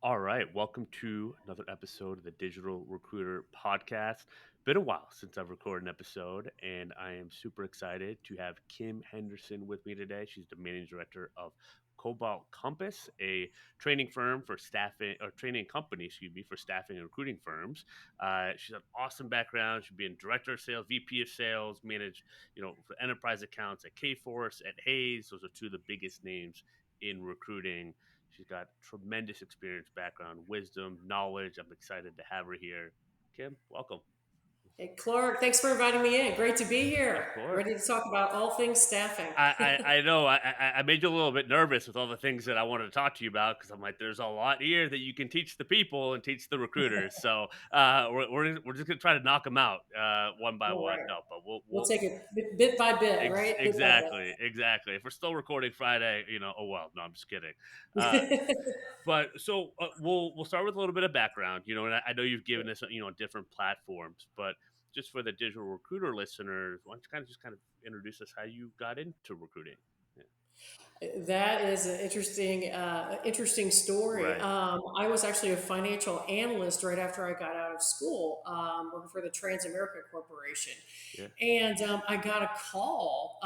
All right, welcome to another episode of the Digital Recruiter Podcast. Been a while since I've recorded an episode, and I am super excited to have Kim Henderson with me today. She's the managing director of Cobalt Compass, a training firm for staffing or training company, excuse me, for staffing and recruiting firms. She's an awesome background. She's been director of sales, VP of sales, managed for enterprise accounts at KForce, at Hays. Those are two of the biggest names in recruiting. She's got tremendous experience, background, wisdom, knowledge. I'm excited to have her here. Kim, welcome. Hey, Clark, thanks for inviting me in. Great to be Of here. course. Ready to talk about all things staffing. I know I made you a little bit nervous with all the things that I wanted to talk to you about because I'm like, there's a lot here that you can teach the people and teach the recruiters. So we're just gonna try to knock them out one by All one. right. No, but We'll we'll take it bit by bit, right? Bit by exactly. If we're still recording Friday, oh well. No, I'm just kidding. Uh, bit. but we'll start with a little bit of background, and I know you've given us different platforms, but just for the digital recruiter listeners, why don't you kind of introduce us how you got into recruiting? Yeah. That is an interesting story. Right. I was actually a financial analyst right after I got out of school, working for the Transamerica Corporation, Yeah. and I got a call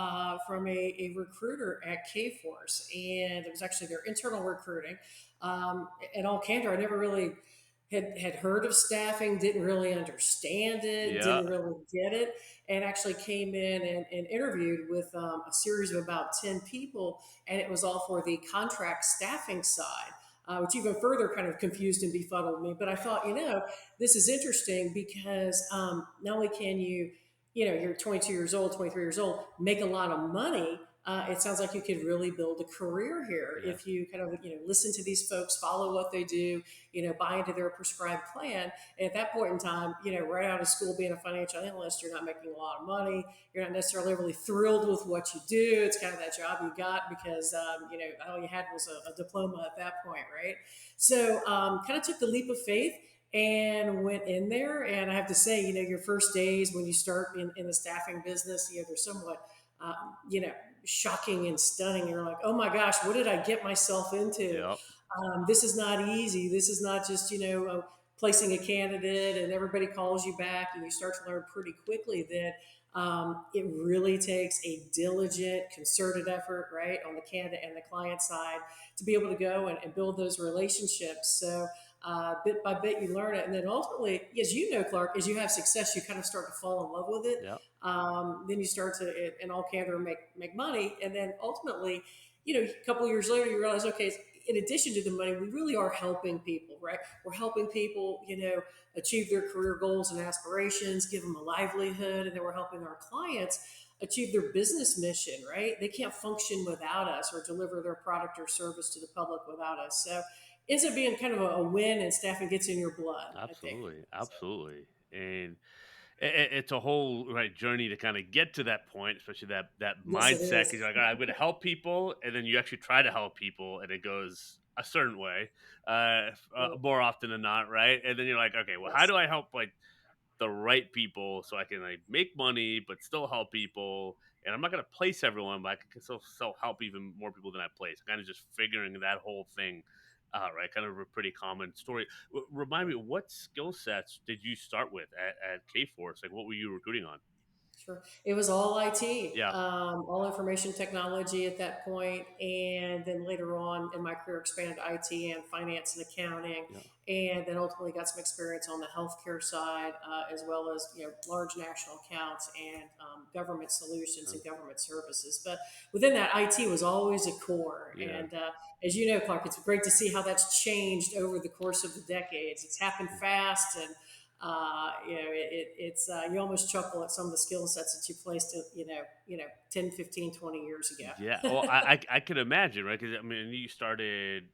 from a recruiter at KForce, and it was actually their internal recruiting. In all candor, I never really had heard of staffing, didn't really understand it, Yeah. didn't really get it, and actually came in and interviewed with a series of about 10 people, and it was all for the contract staffing side. Which even further kind of confused and befuddled me. But I thought, this is interesting because not only can you're 22 years old, 23 years old, make a lot of money. It sounds like you could really build a career here Yeah. if you kind of listen to these folks, follow what they do, buy into their prescribed plan. And at that point in time, right out of school, being a financial analyst, you're not making a lot of money. You're not necessarily really thrilled with what you do. It's kind of that job you got because all you had was a diploma at that point, right? So kind of took the leap of faith and went in there. And I have to say, your first days when you start in the staffing business, they're somewhat, shocking and stunning. You're like, oh my gosh, what did I get myself into? Yep. This is not easy. This is not just, placing a candidate and everybody calls you back, and you start to learn pretty quickly that it really takes a diligent, concerted effort, right, on the candidate and the client side to be able to go and build those relationships. So bit by bit, you learn it. And then ultimately, as you know, Clark, as you have success, you kind of start to fall in love with it. Yep. Then you start to, in all candor, make money. And then ultimately, a couple of years later, you realize, okay, in addition to the money, we really are helping people, right? We're helping people, achieve their career goals and aspirations, give them a livelihood, and then we're helping our clients achieve their business mission, right? They can't function without us or deliver their product or service to the public without us. So it ends up being kind of a win, and staffing gets in your blood, I think. Absolutely. So, Absolutely. And it's a whole right journey to kind of get to that point, especially that yes, it mindset. Because is. you're like, all right, I'm going to help people, and then you actually try to help people, and it goes a certain way, more often than not, right? And then you're like, okay, well, how Yes. do I help like the right people so I can like make money but still help people? And I'm not going to place everyone, but I can still help even more people than I place. Kind of just figuring that whole thing out, right? Kind of a pretty common story. Remind me, what skill sets did you start with at KForce? Like, what were you recruiting on? Sure. It was all IT, Yeah, all information technology at that point, and then later on in my career expanded to IT and finance and accounting, yeah, and then ultimately got some experience on the healthcare side, as well as large national accounts and government solutions uh, and government services. But within that, IT was always a core, yeah. and as you know, Clark, it's great to see how that's changed over the course of the decades. It's happened fast, and it's you almost chuckle at some of the skill sets that you placed, 10, 15, 20 years ago. Yeah. Well, I could imagine, right? Because I mean, you started,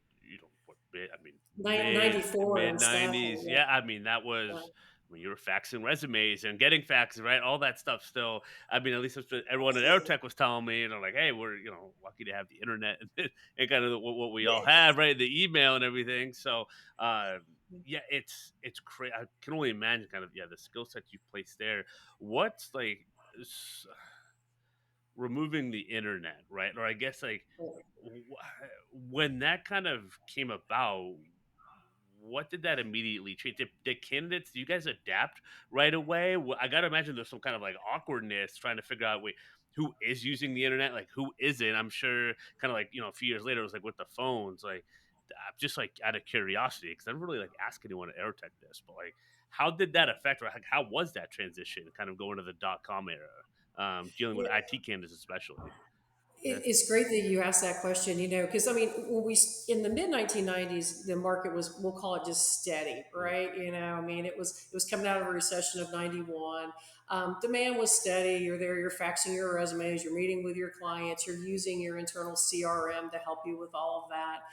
what mid? I mean, '94 mid and staffing. '90s. Yeah. I mean, that Yeah, was when you were faxing resumes and getting faxes, right? All that stuff. Still, I mean, at least that's what everyone at absolutely. Airtech was telling me. And I'm like, hey, we're lucky to have the internet and kind of what we all Yeah. have, right? The email and everything. So, uh, yeah, it's crazy. I can only imagine kind of the skill sets you placed there. What's like removing the internet, right? Or I guess like when that kind of came about, what did that immediately change? Did candidates, do you guys adapt right away? I gotta imagine there's some kind of like awkwardness trying to figure out, wait, who is using the internet, like who isn't. I'm sure, kind of like, a few years later, it was like with the phones, like I'm just like out of curiosity because I don't really like ask anyone to air tech this, but like how did that affect, or like how was that transition kind of going to the .com era, dealing with IT candidates especially? Yeah, It's great that you asked that question, because I mean, when in the mid 1990s, the market was, we'll call it just steady, mm, right? I mean, it was coming out of a recession of '91. Demand was steady. You're there, you're faxing your resumes, you're meeting with your clients, you're using your internal CRM to help you with all of that.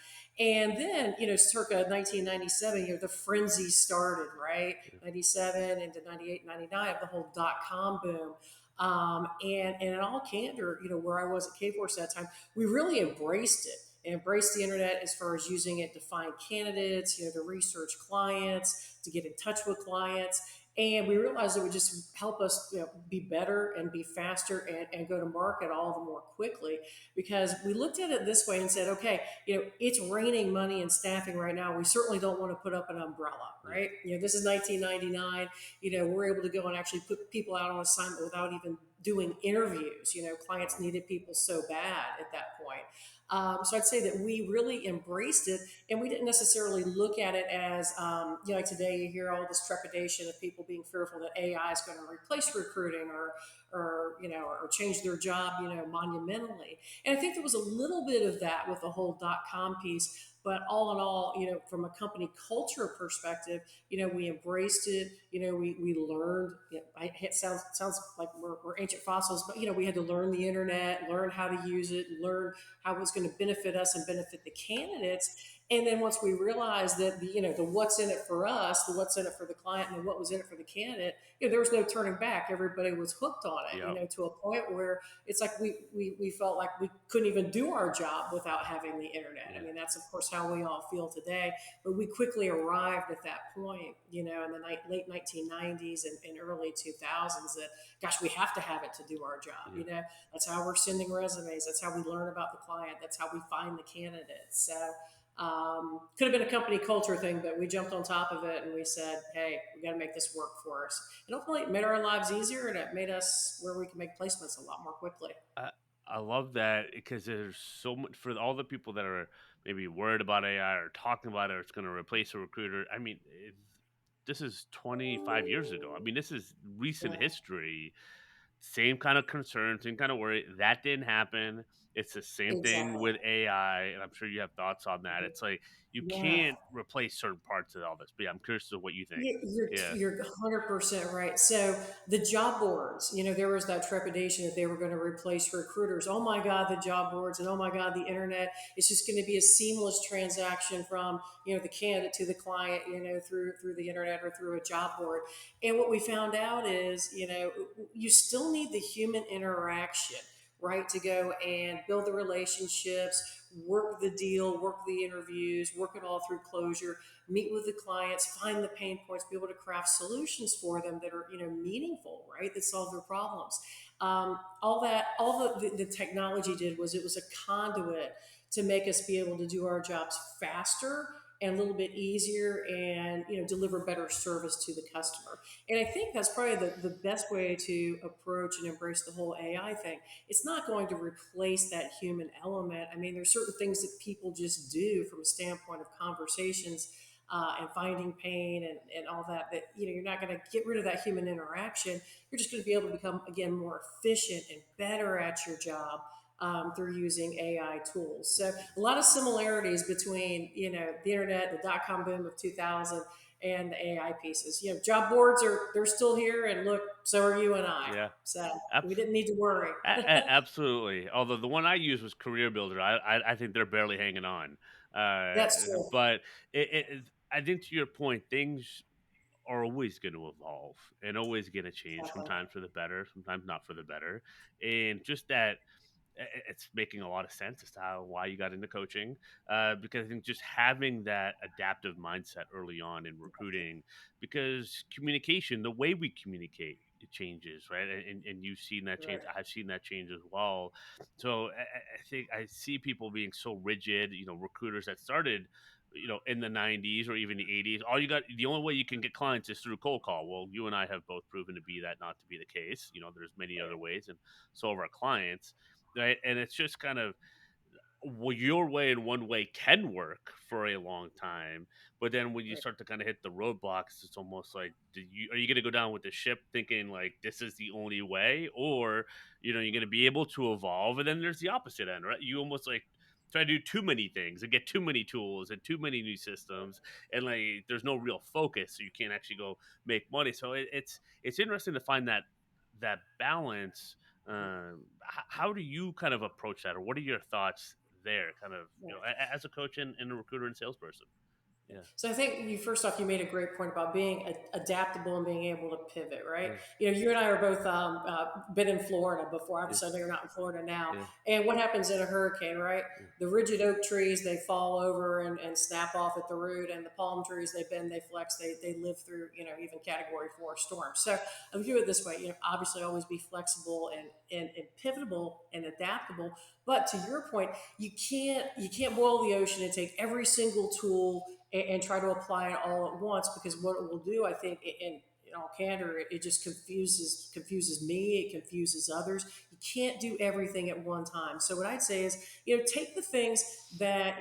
And then, circa 1997, the frenzy started, right? yeah, 97 into 98, 99, the whole .com boom. And in all candor, where I was at KForce at that time, we really embraced it and embraced the internet as far as using it to find candidates, to research clients, to get in touch with clients. And we realized it would just help us, be better and be faster and go to market all the more quickly, because we looked at it this way and said, okay, it's raining money and staffing right now. We certainly don't want to put up an umbrella, yeah, right? This is 1999. We're able to go and actually put people out on assignment without even doing interviews. Clients wow, needed people so bad at that point. So I'd say that we really embraced it, and we didn't necessarily look at it as, like today you hear all this trepidation of people being fearful that AI is going to replace recruiting or change their job, monumentally. And I think there was a little bit of that with the whole .com piece. But all in all, from a company culture perspective, we embraced it. We learned. It sounds like we're ancient fossils, but we had to learn the internet, learn how to use it, learn how it was going to benefit us and benefit the candidates. And then once we realized that the what's in it for us, the what's in it for the client, and the what was in it for the candidate, there was no turning back. Everybody was hooked on it. yeah, To a point where it's like we felt like we couldn't even do our job without having the internet. I yeah, mean, that's of course how we all feel today, but we quickly arrived at that point, in the late 1990s and early 2000s, that gosh, we have to have it to do our job. yeah. That's how we're sending resumes. That's how we learn about the client. That's how we find the candidates. So could have been a company culture thing, but we jumped on top of it and we said, hey, we got to make this work for us. And ultimately, it made our lives easier, and it made us where we can make placements a lot more quickly. I I love that because there's so much for all the people that are maybe worried about AI or talking about it, or it's going to replace a recruiter. I mean, this is 25 years ago. I mean, this is recent Yeah, history. Same kind of concern, same kind of worry. That didn't happen. It's the same thing exactly. with AI, and I'm sure you have thoughts on that. It's like you Yeah. can't replace certain parts of all this. But yeah, I'm curious to what you think. You're Yeah, you're 100% right. So the job boards, there was that trepidation that they were going to replace recruiters. Oh my God, the job boards, and oh my God, the internet. It's just going to be a seamless transaction from the candidate to the client, through the internet or through a job board. And what we found out is, you still need the human interaction, right, to go and build the relationships, work the deal, work the interviews, work it all through closure, meet with the clients, find the pain points, be able to craft solutions for them that are meaningful, right? That solve their problems. All the technology did was it was a conduit to make us be able to do our jobs faster and a little bit easier, and deliver better service to the customer. And I think that's probably the best way to approach and embrace the whole AI thing. It's not going to replace that human element. I mean, there's certain things that people just do from a standpoint of conversations, and finding pain and all that, that you're not going to get rid of that human interaction. You're just going to be able to become, again, more efficient and better at your job, through using AI tools. So a lot of similarities between the internet, the .com boom of 2000, and the AI pieces. Job boards they're still here, and look, so are you and I. yeah. So we didn't need to worry. Absolutely. Although the one I use was Career Builder. I think they're barely hanging on. That's true. But I think to your point, things are always going to evolve and always going to change. Exactly. Sometimes for the better, sometimes not for the better. And just that it's making a lot of sense as to why you got into coaching, because I think just having that adaptive mindset early on in recruiting, because communication, the way we communicate, it changes, right? And you've seen that change. Right. I've seen that change as well. So I think I see people being so rigid. Recruiters that started in the 90s or even the 80s. The only way you can get clients is through cold call. Well, you and I have both proven to be that not to be the case. There's many other ways, and so have our clients, right? And it's just kind of, well, your way and one way can work for a long time, but then when you Right. start to kind of hit the roadblocks, it's almost like, are you going to go down with the ship thinking like this is the only way, or you're going to be able to evolve? And then there's the opposite end, right? You almost like try to do too many things and get too many tools and too many new systems, and like there's no real focus, so you can't actually go make money. So it's interesting to find that balance. How do you kind of approach that, or what are your thoughts there, kind of, Right. as a coach and a recruiter and salesperson? Yeah, So I think first off, you made a great point about being adaptable and being able to pivot, right? yeah, You and I are both been in Florida before. yeah, Obviously, I know you're not in Florida now. yeah, And what happens in a hurricane, right? yeah, The rigid oak trees, they fall over and snap off at the root, and the palm trees, they bend, they flex, they live through, even Category 4 storms. So I view it this way, obviously always be flexible and pivotable and adaptable. But to your point, you can't boil the ocean and take every single tool and try to apply it all at once, because what it will do, I think, in all candor, it just confuses me, it confuses others. You can't do everything at one time. So what I'd say is, take the things that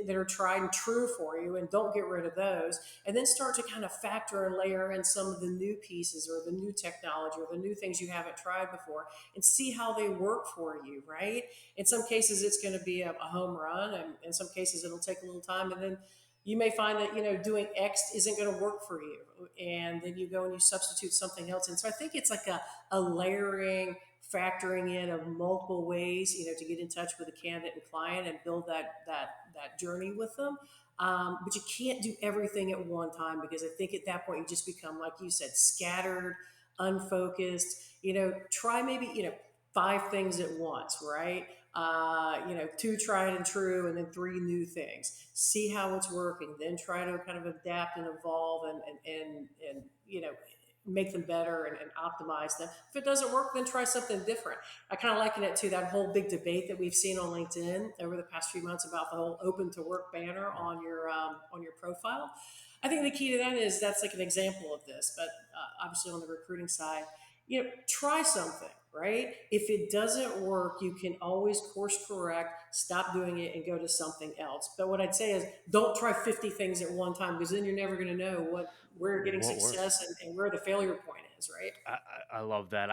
are tried and true for you, and don't get rid of those, and then start to kind of factor and layer in some of the new pieces or the new technology or the new things you haven't tried before, and see how they work for you, right? In some cases, it's going to be a home run, and in some cases, it'll take a little time, and then you may find that doing X isn't going to work for you, and then you go and you substitute something else. And so I think it's like a layering, factoring in of multiple ways, to get in touch with a candidate and client and build that journey with them. But you can't do everything at one time, because I think at that point you just become, like you said, scattered, unfocused. Try maybe 5 things at once, right? Two tried and true, and then 3 new things. See how it's working, then try to kind of adapt and evolve and make them better and optimize them. If it doesn't work, then try something different. I kind of liken it to that whole big debate that we've seen on LinkedIn over the past few months about the whole open to work banner on your profile. I think the key to that is that's like an example of this, but obviously on the recruiting side, try something, right? If it doesn't work, you can always course correct, stop doing it, and go to something else. But what I'd say is, don't try 50 things at one time, because then you're never going to know where you're getting what success, works? and where the failure point is, right? I love that.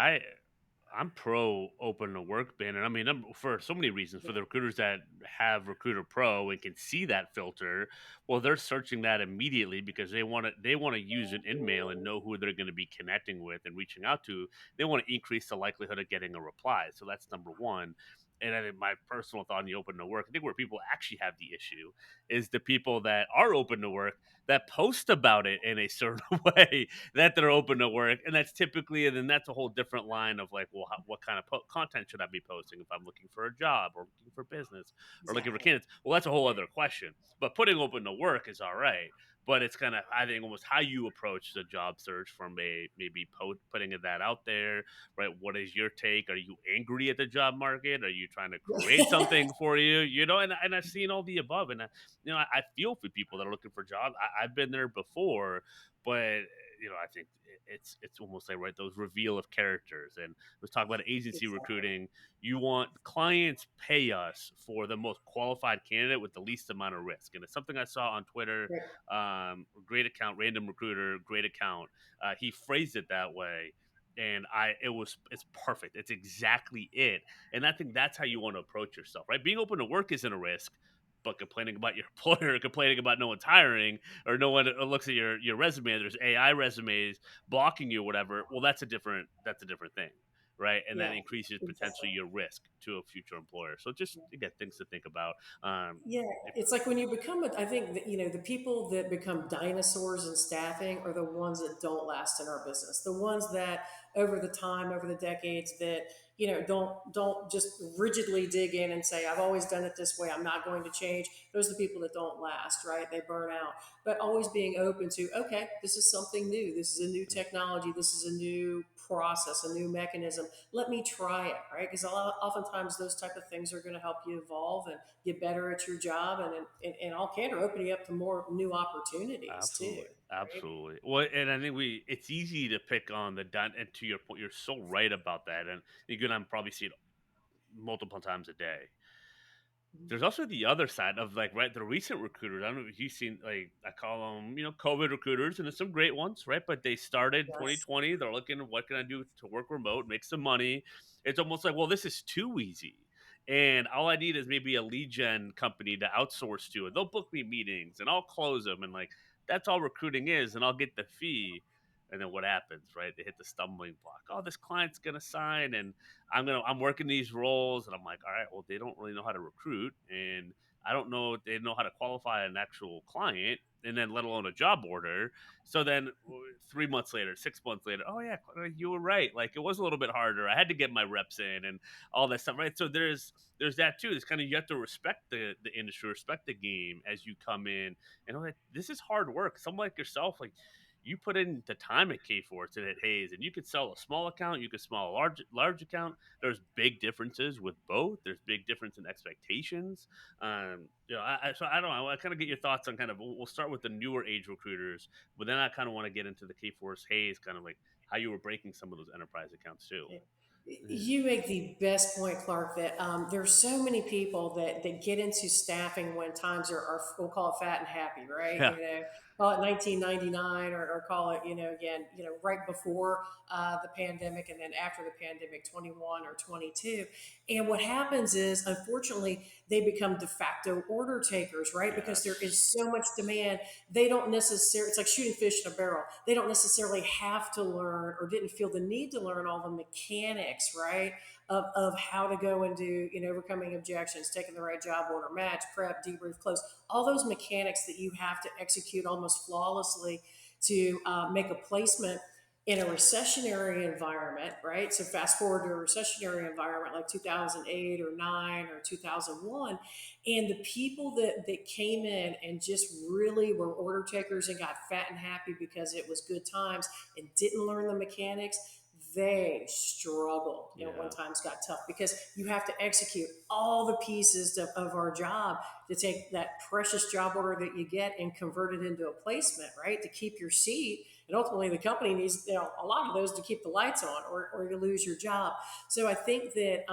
I'm pro open to work ban, and I mean, for so many reasons. For Yeah. the recruiters that have Recruiter Pro and can see that filter, well, they're searching that immediately because they want to use an InMail and know who they're going to be connecting with and reaching out to. They want to increase the likelihood of getting a reply. So that's number one. And I think my personal thought on the open to work, I think where people actually have the issue is the people that are open to work that post about it in a certain way that they're open to work, and that's typically, and then that's a whole different line of like, well, what kind of content should I be posting if I'm looking for a job or looking for business or looking for Exactly. candidates? Well, that's a whole other question. But putting open to work is all right. But it's kind of, I think, almost how you approach the job search from a maybe putting that out there, right? What is your take? Are you angry at the job market? Are you trying to create something for you? And I've seen all the above, and I feel for people that are looking for jobs. I've been there before, but I think it's almost like, right, those reveal of characters. And let's talk about agency Exactly. recruiting. You want clients pay us for the most qualified candidate with the least amount of risk, and it's something I saw on Twitter. Right. Great account, random recruiter, great account. He phrased it that way. And it's perfect. It's exactly it. And I think that's how you want to approach yourself, right? Being open to work isn't a risk, but complaining about your employer, complaining about no one's hiring, or no one looks at your resume, there's AI resumes blocking you, or whatever. Well, that's a different thing, right? And that Yeah. increases Exactly. potentially your risk to a future employer. So just, again, things to think about. Yeah, If, it's like when you become I think that, the people that become dinosaurs in staffing are the ones that don't last in our business. The ones that over the decades that, don't just rigidly dig in and say, I've always done it this way, I'm not going to change. Those are the people that don't last, right? They burn out. But always being open to, okay, this is something new, this is a new technology, this is a new process, a new mechanism, let me try it, right? Because oftentimes those type of things are going to help you evolve and get better at your job, and in all candor, open you up to more new opportunities too, Absolutely, right? absolutely. Well, and I think it's easy to pick on the done. And to your point, you're so right about that. And you're gonna probably see it multiple times a day. There's also the other side of like, right, the recent recruiters. I don't know if you've seen, like, I call them, COVID recruiters, and there's some great ones, right? But they started in Yes. 2020. They're looking at what can I do to work remote, make some money. It's almost like, well, this is too easy. And all I need is maybe a lead gen company to outsource to, and they'll book me meetings and I'll close them. And like, that's all recruiting is, and I'll get the fee. And then what happens, right? They hit the stumbling block. Oh, this client's gonna sign, and I'm working these roles, and I'm like, all right, well, they don't really know how to recruit, and I don't know if they know how to qualify an actual client, and then let alone a job order. So then 3 months later, 6 months later, oh yeah, you were right. Like, it was a little bit harder. I had to get my reps in and all that stuff, right? So there's that too. It's kind of, you have to respect the industry, respect the game as you come in, and all that. This is hard work. Someone like yourself, like, you put in the time at KForce and at Hayes, and you could sell a small account, you could sell a large account. There's big differences with both. There's big difference in expectations. So I don't know. I kind of get your thoughts on kind of. We'll start with the newer age recruiters, but then I kind of want to get into the KForce Hayes, kind of like how you were breaking some of those enterprise accounts too. Yeah. You make the best point, Clark, that there's so many people that get into staffing when times we'll call it fat and happy, right? Yeah. Call it 1999, or call it, again, right before the pandemic, and then after the pandemic, 21 or 22. And what happens is, unfortunately, they become de facto order takers, right? Because there is Yes. so much demand. They don't necessarily, it's like shooting fish in a barrel. They don't necessarily have to learn, or didn't feel the need to learn, all the mechanics, right? Of how to go and do, overcoming objections, taking the right job order, match, prep, debrief, close, all those mechanics that you have to execute almost flawlessly to make a placement in a recessionary environment, right? So fast forward to a recessionary environment like 2008 or 9 or 2001, and the people that came in and just really were order takers and got fat and happy because it was good times and didn't learn the mechanics, they struggled, when Yeah. times got tough, because you have to execute all the pieces of our job to take that precious job order that you get and convert it into a placement, right? To keep your seat. And ultimately, the company needs, a lot of those to keep the lights on, or you lose your job. So I think that,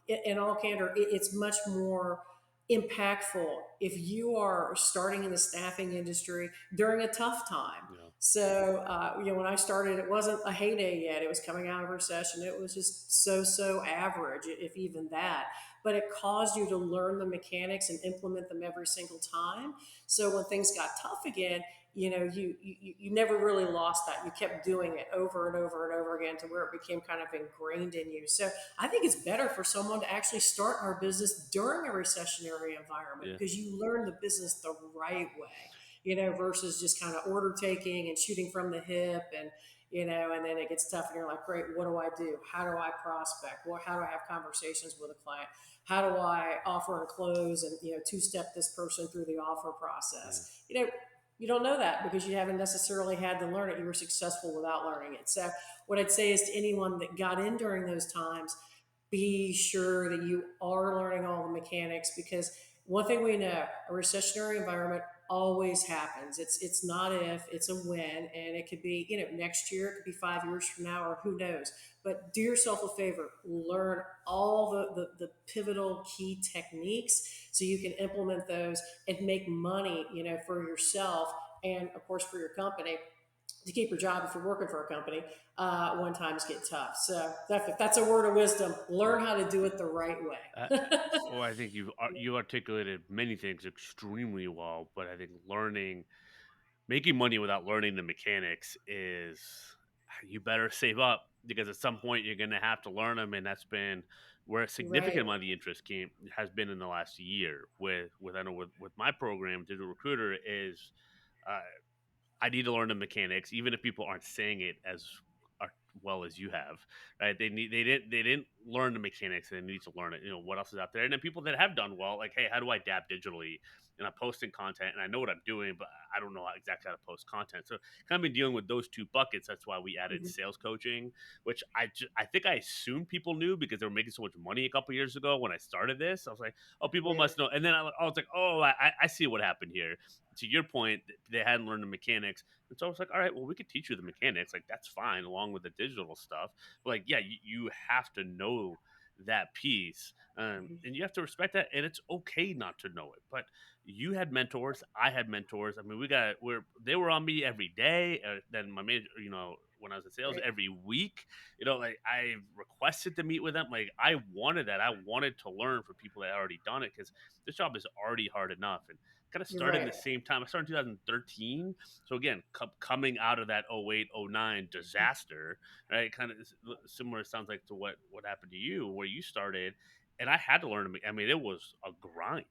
in all candor, it's much more impactful if you are starting in the staffing industry during a tough time. Yeah. So, when I started, it wasn't a heyday yet. It was coming out of recession. It was just so average, if even that. But it caused you to learn the mechanics and implement them every single time. So when things got tough again, you never really lost that. You kept doing it over and over and over again to where it became kind of ingrained in you. So I think it's better for someone to actually start our business during a recessionary environment, Yeah. because you learn the business the right way, versus just kind of order taking and shooting from the hip, and then it gets tough and you're like, great, what do I do? How do I prospect? How do I have conversations with a client? How do I offer and close, and, two-step this person through the offer Yeah. process? You don't know that because you haven't necessarily had to learn it. You were successful without learning it. So what I'd say is, to anyone that got in during those times, be sure that you are learning all the mechanics, because one thing we know, a recessionary environment always happens. It's not if, it's a when, and it could be, next year, it could be 5 years from now, or who knows. But do yourself a favor, learn all the pivotal key techniques so you can implement those and make money, for yourself, and of course for your company, to keep your job if you're working for a company when times get tough. So that's a word of wisdom. Yeah. Learn how to do it the right Uh, way. well, I think you articulated many things extremely well, but I think making money without learning the mechanics is, you better save up, because at some point you're going to have to learn them, and that's been where a significant Right. amount of the interest came has been in the last year with I know with my program, digital recruiter, is uh, I need to learn the mechanics, even if people aren't saying it as well as you have, right? They didn't learn the mechanics, and they need to learn it. What else is out there, and then people that have done well, like, hey, how do I adapt digitally? And I'm posting content, and I know what I'm doing, but I don't know exactly how to post content. So kind of been dealing with those two buckets. That's why we added Mhm. sales coaching, which I think I assumed people knew because they were making so much money a couple years ago when I started this. I was like, oh, people Yeah, must know. And then I was like, oh, I see what happened here. To your point, they hadn't learned the mechanics. And so I was like, all right, well, we could teach you the mechanics. Like, that's fine, along with the digital stuff. But like, yeah, you have to know that piece. And you have to respect that. And it's okay not to know it. But you had mentors. I had mentors. I mean, they were on me every day. Then my manager, when I was in sales, right. every week, like I requested to meet with them. Like I wanted that. I wanted to learn from people that had already done it because this job is already hard enough. And kind of You're started in right. the same time. I started in 2013. So again, coming out of that 08, 09 disaster, right? Kind of similar, sounds like, to what happened to you, where you started. And I had to learn. I mean, it was a grind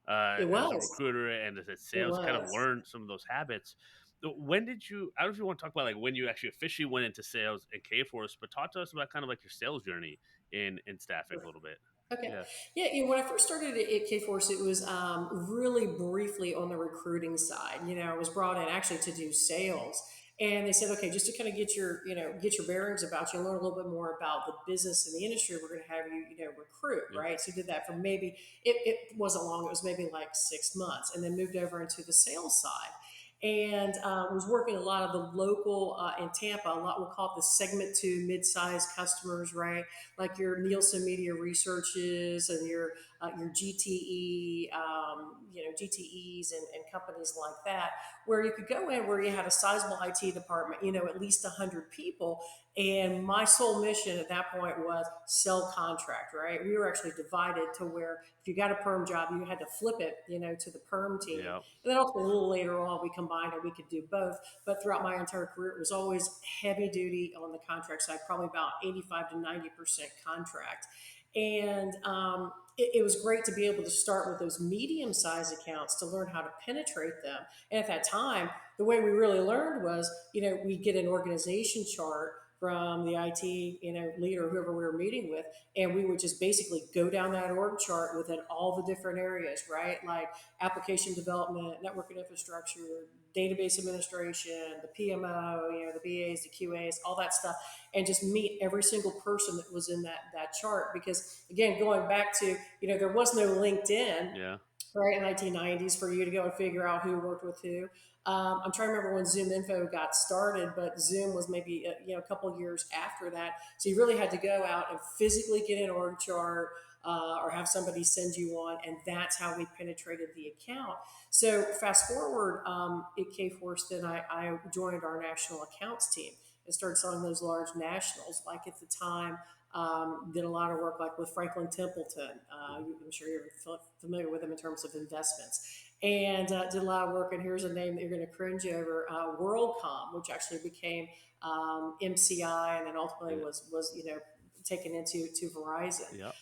It as a was. recruiter and as a It sales, kind of was. learn some of those habits. When did you? I don't know if you want to talk about like when you actually officially went into sales at KForce, but talk to us about kind of like your sales journey in staffing a little bit. Okay. Yeah. Yeah, when I first started at KForce, it was really briefly on the recruiting side. I was brought in actually to do sales. And they said, okay, just to kind of get your bearings about you and learn a little bit more about the business and the industry, we're going to have you, recruit, Yep. right? So did that for maybe, it wasn't long, it was maybe like 6 months, and then moved over into the sales side. And was working a lot of the local in Tampa, a lot we'll call it the segment two mid-sized customers, right? Like your Nielsen Media Researches and your GTE, GTEs and companies like that, where you could go in where you had a sizable IT department, at least 100 people. And my sole mission at that point was sell contract, right? We were actually divided to where if you got a perm job, you had to flip it, to the perm team. Yep. And then ultimately, a little later on, we combined and we could do both. But throughout my entire career, it was always heavy duty on the contract side, probably about 85 to 90% contract. And it was great to be able to start with those medium sized accounts to learn how to penetrate them. And at that time, the way we really learned was, we get an organization chart from the IT, leader, whoever we were meeting with, and we would just basically go down that org chart within all the different areas, right? Like application development, network and infrastructure, database administration, the PMO, the BAs, the QAs, all that stuff, and just meet every single person that was in that chart. Because again, going back to, there was no LinkedIn, Yeah. right, in 1990s for you to go and figure out who worked with who. I'm trying to remember when Zoom Info got started, but Zoom was maybe a couple of years after that. So you really had to go out and physically get an org chart or have somebody send you one, and that's how we penetrated the account. So fast forward at KForce, then I joined our national accounts team and started selling those large nationals. Like at the time, did a lot of work like with Franklin Templeton. Mhm. I'm sure you're familiar with them in terms of investments. And did a lot of work. And here's a name that you're going to cringe over: WorldCom, which actually became MCI, and then ultimately Yeah. was taken into to Verizon, Yep.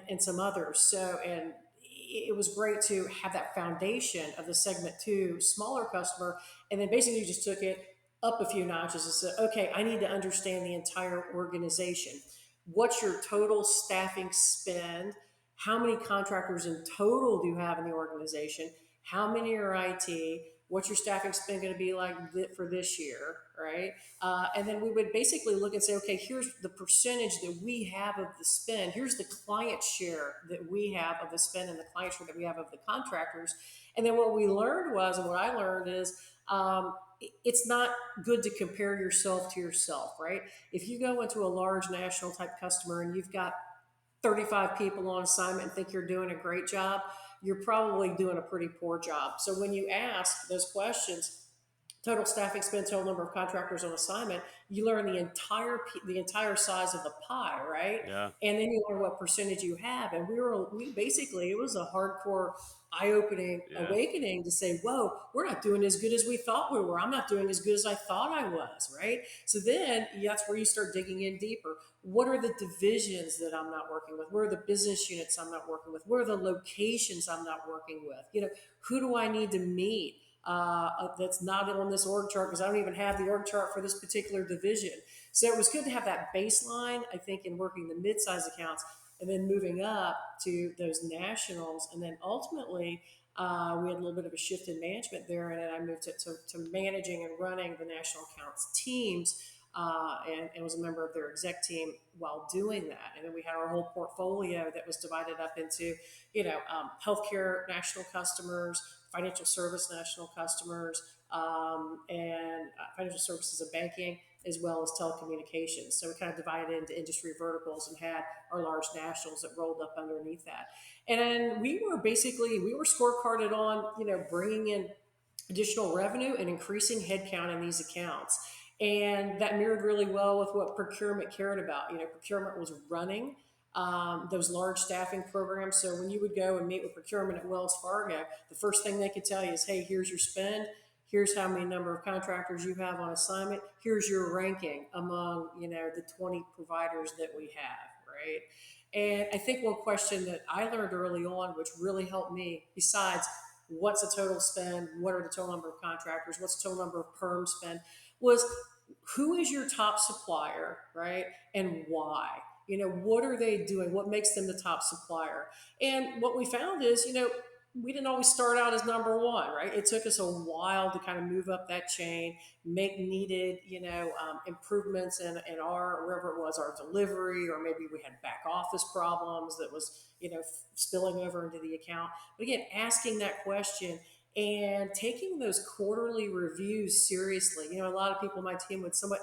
and some others. So and it was great to have that foundation of the segment two smaller customer, and then basically you just took it up a few notches and said, okay, I need to understand the entire organization. What's your total staffing spend? How many contractors in total do you have in the organization? How many are IT? What's your staffing spend going to be like for this year, right? And then we would basically look and say, okay, here's the percentage that we have of the spend. Here's the client share that we have of the spend and the client share that we have of the contractors. And then what we learned was, and what I learned is, it's not good to compare yourself to yourself, right? If you go into a large national type customer and you've got 35 people on assignment and think you're doing a great job, you're probably doing a pretty poor job. So when you ask those questions, total staffing expense, total number of contractors on assignment, you learn the entire size of the pie, right? Yeah. And then you learn what percentage you have. And we basically, it was a hardcore, eye-opening Yeah. awakening to say, whoa, we're not doing as good as we thought we were. I'm not doing as good as I thought I was, right? So then that's where you start digging in deeper. What are the divisions that I'm not working with? Where are the business units I'm not working with? Where are the locations I'm not working with? Who do I need to meet? that's not on this org chart because I don't even have the org chart for this particular division. So it was good to have that baseline, I think, in working the mid-sized accounts and then moving up to those nationals. And then ultimately, we had a little bit of a shift in management there, and then I moved to managing and running the national accounts teams, and was a member of their exec team while doing that. And then we had our whole portfolio that was divided up into, healthcare national customers, financial service national customers, and financial services and banking, as well as telecommunications. So we kind of divided into industry verticals and had our large nationals that rolled up underneath that. And we were scorecarded on, bringing in additional revenue and increasing headcount in these accounts. And that mirrored really well with what procurement cared about. Procurement was running those large staffing programs. So when you would go and meet with procurement at Wells Fargo, the first thing they could tell you is, hey, here's your spend. Here's how many number of contractors you have on assignment. Here's your ranking among, the 20 providers that we have, right? And I think one question that I learned early on, which really helped me, besides what's the total spend, what are the total number of contractors, what's the total number of perm spend, was who is your top supplier, right? And why? What are they doing? What makes them the top supplier? And what we found is, we didn't always start out as number one, right? It took us a while to kind of move up that chain, make needed, improvements in our, wherever it was, our delivery, or maybe we had back office problems that was, spilling over into the account. But again, asking that question and taking those quarterly reviews seriously. A lot of people on my team would somewhat,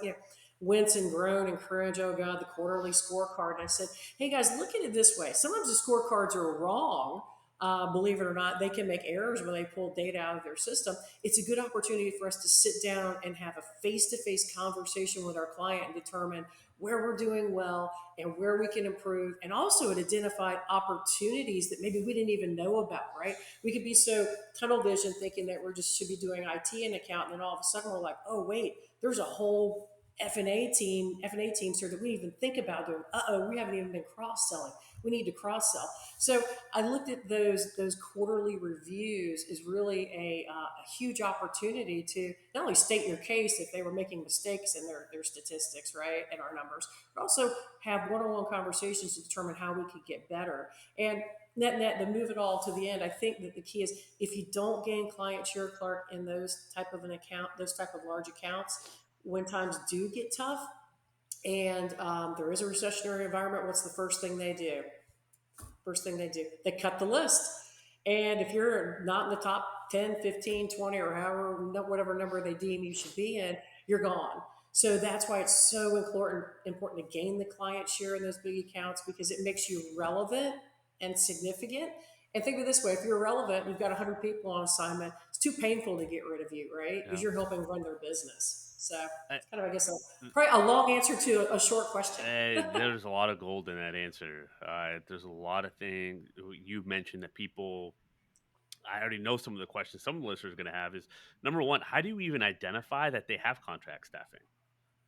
wince and groan and cringe, oh God, the quarterly scorecard. And I said, hey guys, look at it this way. Sometimes the scorecards are wrong. Believe it or not, they can make errors when they pull data out of their system. It's a good opportunity for us to sit down and have a face-to-face conversation with our client and determine where we're doing well and where we can improve. And also it identified opportunities that maybe we didn't even know about, right? We could be so tunnel vision thinking that we're just should be doing IT and account, and then all of a sudden we're like, oh wait, there's a whole F&A teams here that we didn't even think about doing. We haven't even been cross-selling. We need to cross-sell. So I looked at those quarterly reviews as really a huge opportunity to not only state your case if they were making mistakes in their statistics, right, and our numbers, but also have one-on-one conversations to determine how we could get better. And net, to move it all to the end, I think that the key is if you don't gain client share, Clark, in those type of those type of large accounts, when times do get tough and there is a recessionary environment, what's the first thing they do? First thing they do, they cut the list. And if you're not in the top 10, 15, 20, or whatever number they deem you should be in, you're gone. So that's why it's so important to gain the client share in those big accounts, because it makes you relevant and significant. And think of it this way, if you're relevant, you've got 100 people on assignment, it's too painful to get rid of you, right? Because Yeah. you're helping run their business. So I, it's kind of, I guess, probably a long answer to a short question. there's a lot of gold in that answer. There's a lot of things you mentioned that people. I already know some of the questions some of the listeners are going to have is number one, how do you even identify that they have contract staffing?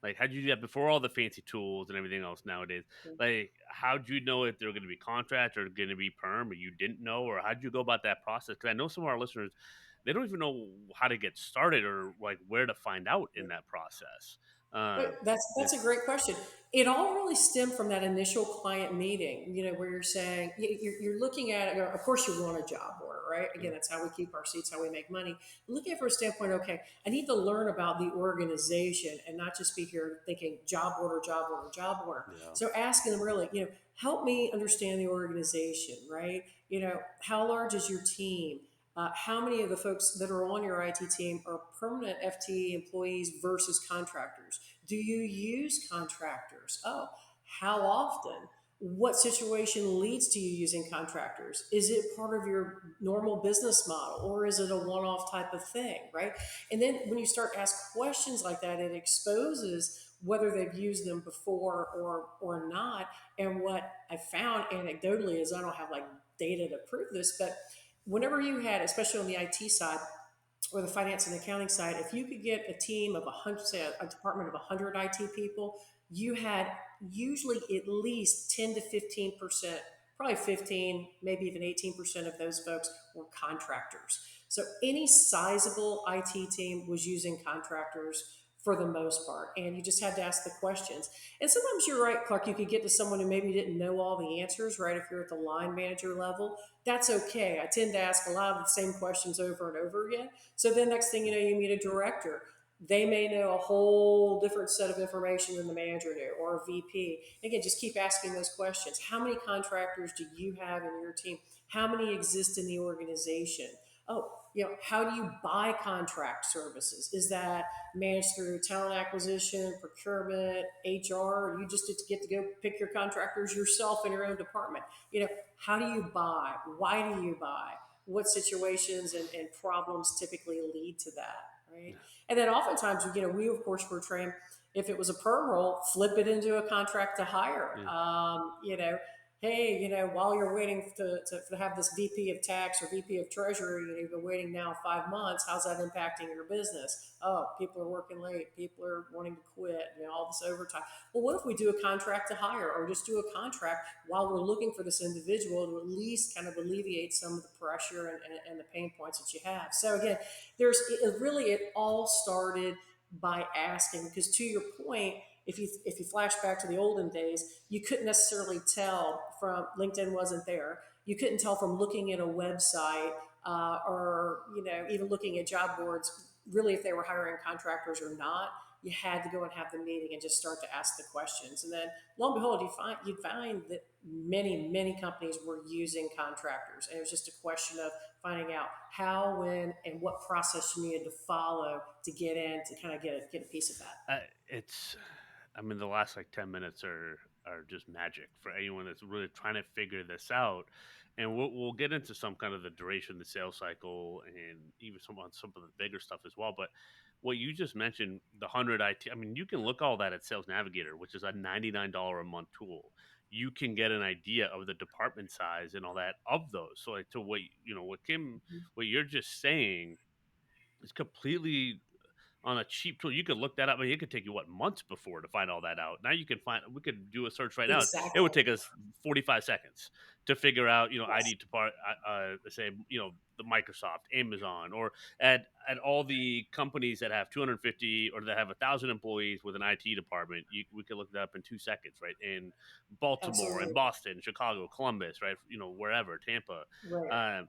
Like, how do you do that before all the fancy tools and everything else nowadays? Like, how'd you know if they're going to be contract or going to be perm, or you didn't know, or how'd you go about that process? Because I know some of our listeners, they don't even know how to get started or like where to find out in that process. But Um, that's a great question. It all really stemmed from that initial client meeting, where you're saying you're looking at it. Of course, you want a job order, right? yeah, Again, that's how we keep our seats, how we make money. Look at it from a standpoint. Okay, I need to learn about the organization and not just be here thinking job order, job order, job order. yeah, So asking them really, help me understand the organization, right? How large is your team? How many of the folks that are on your IT team are permanent FTE employees versus contractors? Do you use contractors? Oh, how often? What situation leads to you using contractors? Is it part of your normal business model, or is it a one off type of thing, right? And then when you start to ask questions like that, it exposes whether they've used them before or not. And what I found anecdotally is, I don't have like data to prove this, but whenever you had, especially on the IT side or the finance and accounting side, if you could get a team of 100, say a department of 100 IT people, you had usually at least 10 to 15%, probably 15, maybe even 18% of those folks were contractors. So any sizable IT team was using contractors for the most part, and you just had to ask the questions. And sometimes you're right, Clark, you could get to someone who maybe didn't know all the answers, right? If you're at the line manager level, that's okay. I tend to ask a lot of the same questions over and over again. So then next thing you know, you meet a director. They may know a whole different set of information than the manager knew, or a VP. Again, just keep asking those questions. How many contractors do you have in your team? How many exist in the organization? Oh, how do you buy contract services? Is that managed through talent acquisition, procurement, HR, or you just get to go pick your contractors yourself in your own department? How do you buy? Why do you buy? What situations and problems typically lead to that, right? And then oftentimes, we of course were trained, if it was a perm role, flip it into a contract to hire. Yeah. Hey, while you're waiting to have this VP of tax or VP of treasury, you've been waiting now 5 months. How's that impacting your business? Oh, people are working late. People are wanting to quit. All this overtime. Well, what if we do a contract to hire, or just do a contract while we're looking for this individual to at least kind of alleviate some of the pressure and the pain points that you have? So again, it all started by asking, because to your point, if you flash back to the olden days, you couldn't necessarily tell from LinkedIn wasn't there. You couldn't tell from looking at a website, or even looking at job boards, really if they were hiring contractors or not. You had to go and have the meeting and just start to ask the questions, and then lo and behold, you'd find that many companies were using contractors, and it was just a question of finding out how, when, and what process you needed to follow to get in to kind of get a piece of that. It's, I mean, the last like 10 minutes are just magic for anyone that's really trying to figure this out. And we'll get into some kind of the duration, the sales cycle, and even some of the bigger stuff as well. But what you just mentioned, the 100 IT, I mean, you can look all that at Sales Navigator, which is a $99 a month tool. You can get an idea of the department size and all that of those. So like to what what Kim, what you're just saying is completely on a cheap tool. You could look that up. I mean, it could take you what, months before to find all that out. Now you can find. We could do a search right now. It would Exactly. take us 45 seconds to figure out. Yes. ID to part. Say the Microsoft, Amazon, or at all the companies that have 250 or that have 1,000 employees with an IT department. We could look that up in 2 seconds, right? In Baltimore, in Absolutely. Boston, Chicago, Columbus, right? Wherever, Tampa. Right. Um,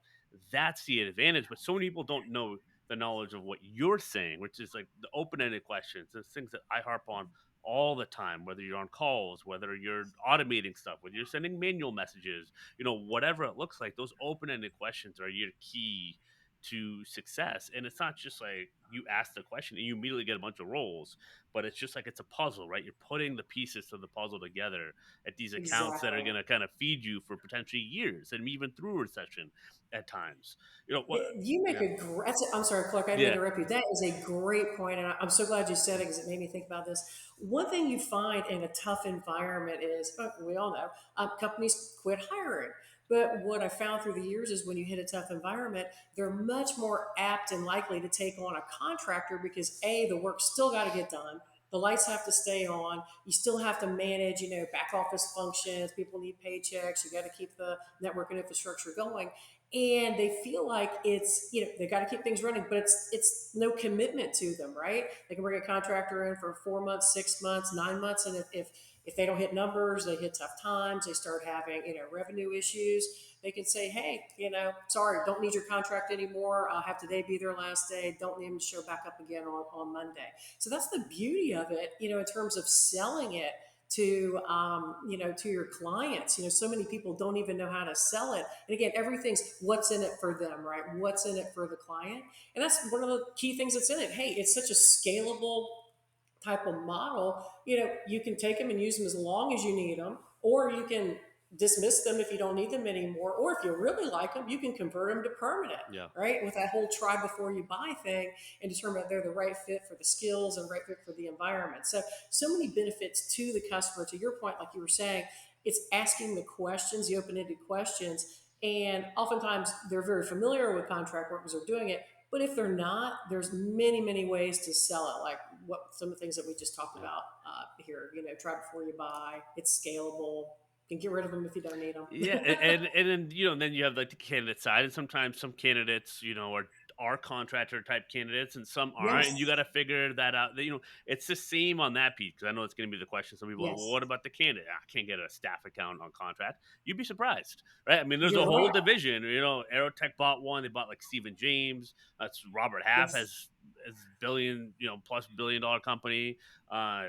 that's the advantage. But so many people don't know the knowledge of what you're saying, which is like the open-ended questions, the things that I harp on all the time, whether you're on calls, whether you're automating stuff, whether you're sending manual messages, whatever it looks like, those open-ended questions are your key to success. And it's not just like you ask the question and you immediately get a bunch of roles, but it's just like it's a puzzle, right? You're putting the pieces to the puzzle together at these accounts that are Exactly. going to kind of feed you for potentially years and even through a recession at times. What? You make Yeah. a great. I'm sorry, Clark. I didn't mean Yeah. to interrupt you. That is a great point, and I'm so glad you said it because it made me think about this. One thing you find in a tough environment is, we all know, companies quit hiring. But what I found through the years is when you hit a tough environment, they're much more apt and likely to take on a contractor because the work's still got to get done. The lights have to stay on. You still have to manage, back office functions. People need paychecks. You got to keep the network and infrastructure going, and they feel like it's, they got to keep things running, but it's no commitment to them, right? They can bring a contractor in for 4 months, 6 months, 9 months, and if they don't hit numbers, they hit tough times, they start having revenue issues, they can say, hey, sorry, don't need your contract anymore, I'll have today be their last day, don't need them to show back up again on Monday. So that's the beauty of it, in terms of selling it to your clients. So many people don't even know how to sell it, and again, everything's what's in it for them, right? What's in it for the client, and that's one of the key things that's in it. Hey, it's such a scalable type of model. You can take them and use them as long as you need them, or you can dismiss them if you don't need them anymore, or if you really like them, you can convert them to permanent, Yeah. right? With that whole try before you buy thing, and determine if they're the right fit for the skills and right fit for the environment. So many benefits to the customer. To your point, like you were saying, it's asking the questions, the open-ended questions, and oftentimes they're very familiar with contract work because they're doing it. But if they're not, there's many ways to sell it, like what some of the things that we just talked Yeah. about here. Try before you buy. It's scalable. You can get rid of them if you don't need them. Yeah, and then then you have like the candidate side, and sometimes some candidates are contractor type candidates and some aren't, and you Yes. got to figure that out. It's the same on that piece because I know it's going to be the question. Some people, are, well, Yes. what about the candidate? I can't get a staff account on contract. You'd be surprised, right? I mean, there's a You're whole right. division. Aerotech bought one. They bought like Stephen James. That's Robert Half Yes. has billion, plus $1 billion company. Uh,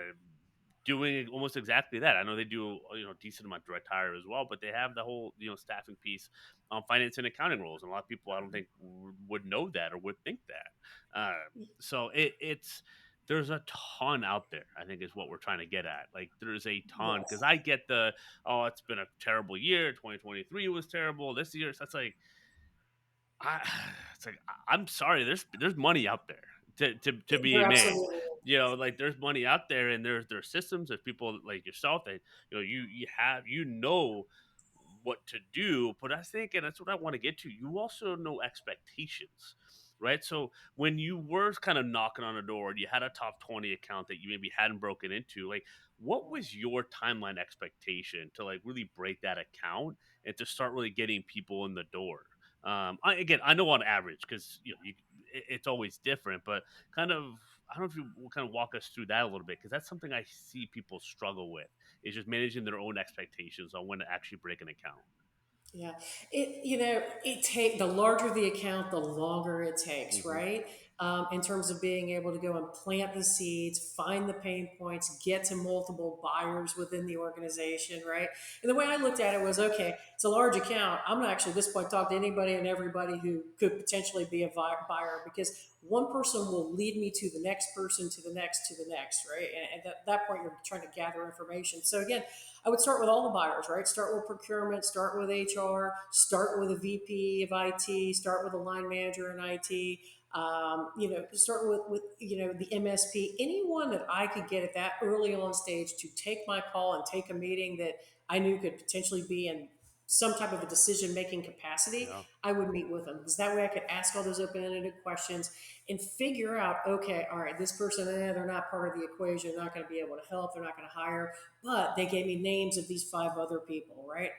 Doing almost exactly that. I know they do decent amount of direct hire as well, but they have the whole staffing piece on finance and accounting roles, and a lot of people I don't think would know that or would think that. So it's there's a ton out there. I think is what we're trying to get at. Like there's a ton because Yes. I get it's been a terrible year. 2023 was terrible. This year, so it's like I I'm sorry. There's money out there to be You're made. absolutely Like there's money out there, and there's systems. There's people like yourself that you have what to do. But I think, and that's what I want to get to. You also know expectations, right? So when you were kind of knocking on a door, and you had a top 20 account that you maybe hadn't broken into, like what was your timeline expectation to like really break that account and to start really getting people in the door? I know on average because it's always different, but kind of I don't know if you will kind of walk us through that a little bit because that's something I see people struggle with is just managing their own expectations on when to actually break an account. Yeah, it take the larger the account, the longer it takes, Hmm. right? In terms of being able to go and plant the seeds, find the pain points, get to multiple buyers within the organization, right? And the way I looked at it was, okay, it's a large account. I'm gonna actually at this point talk to anybody and everybody who could potentially be a buyer because one person will lead me to the next person, to the next, to the next, right? And at that point, you're trying to gather information. So again, I would start with all the buyers, right? Start with procurement, start with HR, start with a VP of IT, start with a line manager in IT. Start with the MSP, anyone that I could get at that early on stage to take my call and take a meeting that I knew could potentially be in some type of a decision making capacity. Yeah, I would meet with them because that way I could ask all those open ended questions and figure out, okay, all right, this person, they're not part of the equation, they're not going to be able to help, they're not going to hire, but they gave me names of these five other people, right?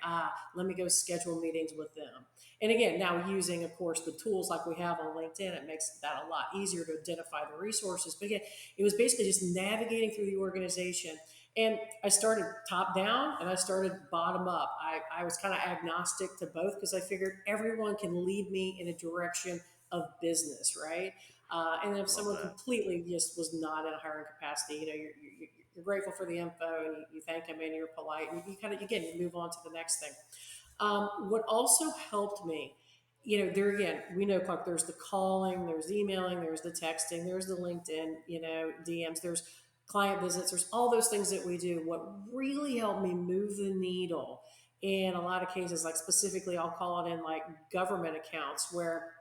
Let me go schedule meetings with them. And again, now using, of course, the tools like we have on LinkedIn, it makes that a lot easier to identify the resources. But again, it was basically just navigating through the organization. And I started top down and I started bottom up. I was kind of agnostic to both because I figured everyone can lead me in a direction of business, right? And if love someone that. completely just was not in a hiring capacity, you're grateful for the info and you thank them and you're polite and you kind of again you move on to the next thing. What also helped me, there again, we know, Clark, there's the calling, there's the emailing, there's the texting, there's the LinkedIn, DMs, there's client visits, there's all those things that we do. What really helped me move the needle in a lot of cases, like specifically, I'll call it in like government accounts where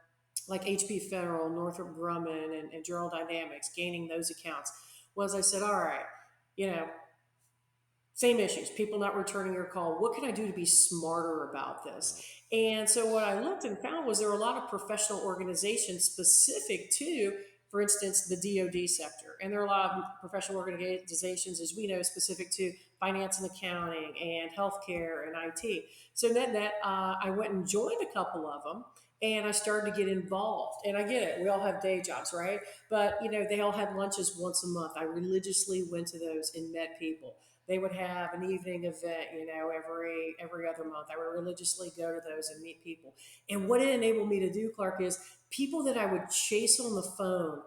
like HP Federal, Northrop Grumman, and General Dynamics, gaining those accounts, was I said, all right, you know, same issues, people not returning your call. What can I do to be smarter about this? Yeah, And so what I looked and found was there were a lot of professional organizations specific to, for instance, the DoD sector. And there are a lot of professional organizations, as we know, specific to finance and accounting and healthcare and IT. So net, I went and joined a couple of them and I started to get involved. And I get it, we all have day jobs, right? But they all had lunches once a month. I religiously went to those and met people. They would have an evening event, every other month. I would religiously go to those and meet people. And what it enabled me to do, Clark, is people that I would chase on the phone,